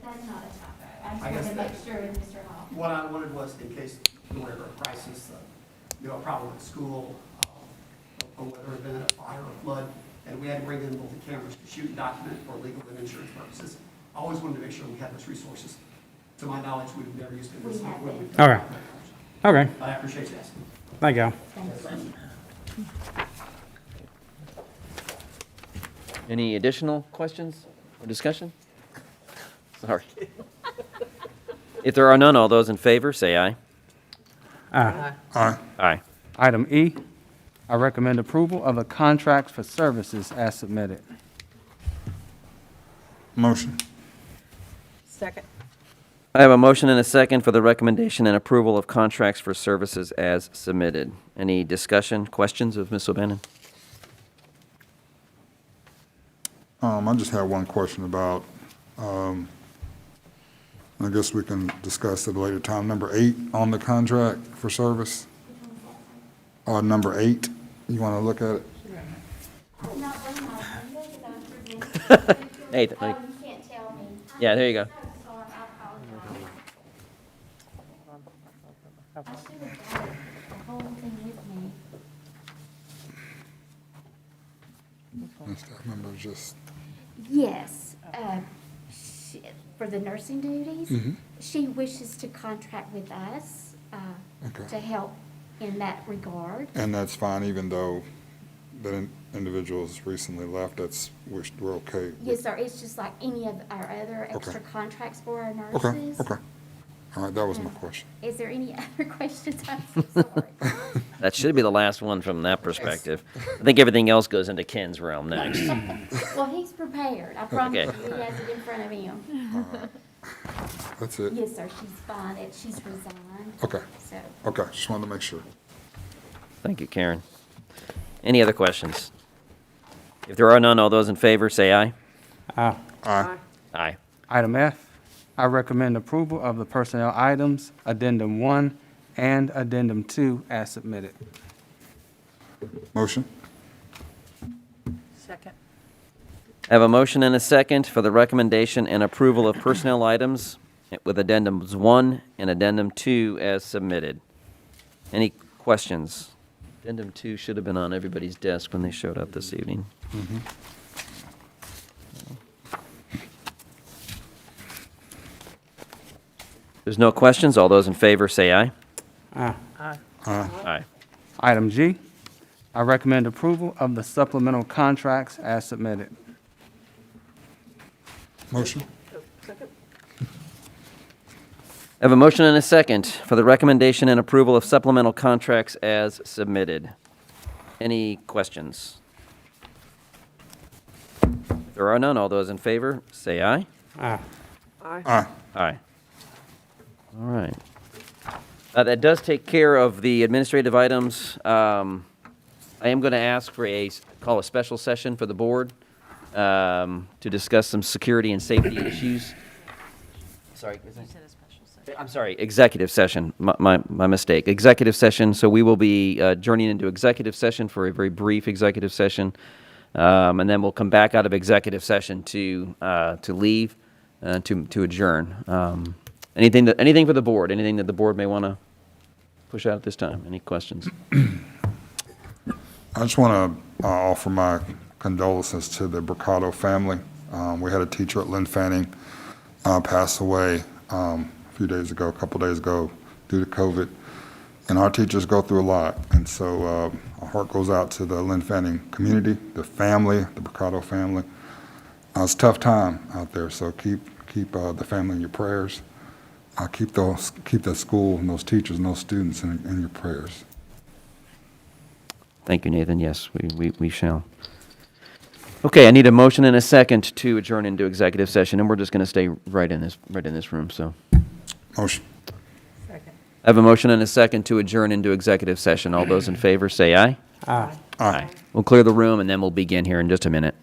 that's not a typo. I just wanted to make sure with Mr. Hall. What I wanted was in case there were ever a crisis, a problem at school, a weather event, a fire, a flood, and we had to bring in multi cameras to shoot and document for legal and insurance purposes. I always wanted to make sure we had those resources. To my knowledge, we've never used it. Okay. Okay. I appreciate you asking. Thank y'all. Any additional questions or discussion? Sorry. If there are none, all those in favor, say aye. Aye. Aye. Aye. Item E, I recommend approval of the contracts for services as submitted. Motion. Second. I have a motion and a second for the recommendation and approval of contracts for services as submitted. Any discussion, questions of Ms. O'Bannon? I just have one question about, I guess we can discuss at a later time. Number 8 on the contract for service. Number 8, you want to look at it? Hey, yeah, there you go. Staff members just, Yes, for the nursing duties, Mhm. she wishes to contract with us Okay. to help in that regard. and that's fine, even though that individual's recently left, we're okay. with- Yes, sir, it's just like any of our other extra contracts for our Okay, nurses. okay. All right, that was my question. Is there any other questions? I'm so sorry. That should be the last one from that perspective. I think everything else goes into Ken's realm next. Well, he's prepared, I promise Okay. you, he has it in front of him. That's it? Yes, sir, she's fine, she's resigned. Okay. So, Okay, just wanted to make sure. Thank you, Karen. Any other questions? If there are none, all those in favor, say aye. Aye. Aye. Aye. Item F, I recommend approval of the personnel items, Addendum 1 and Addendum 2 as submitted. Motion? Second. I have a motion and a second for the recommendation and approval of personnel items with addendums 1 and addendum 2 as submitted. Any questions? Addendum 2 should have been on everybody's desk when they showed up this evening. There's no questions. All those in favor say aye. Aye. Aye. Item G, I recommend approval of the supplemental contracts as submitted. Motion? I have a motion and a second for the recommendation and approval of supplemental contracts as submitted. Any questions? If there are none, all those in favor, say aye. Aye. Aye. Aye. All right. That does take care of the administrative items. I am going to ask for call a special session for the board to discuss some security and safety issues. Sorry, I'm sorry, executive session, my mistake. Executive session, so we will be journeying into executive session for a very brief executive session. And then we'll come back out of executive session to leave, to adjourn. Anything for the board, anything that the board may want to push out at this time? Any questions? I just want to offer my condolences to the Bricado family. We had a teacher at Lynn Fanning pass away a couple days ago due to COVID. And our teachers go through a lot. And so our heart goes out to the Lynn Fanning community, the family, the Bricado family. It's a tough time out there, so keep the family in your prayers. Keep that school and those teachers and those students in your prayers. Thank you, Nathan. Yes, we shall. Okay, I need a motion and a second to adjourn into executive session, and we're just going to stay right in this room. So, Motion. Second. I have a motion and a second to adjourn into executive session. All those in favor say aye. Aye. Aye. We'll clear the room, and then we'll begin here in just a minute.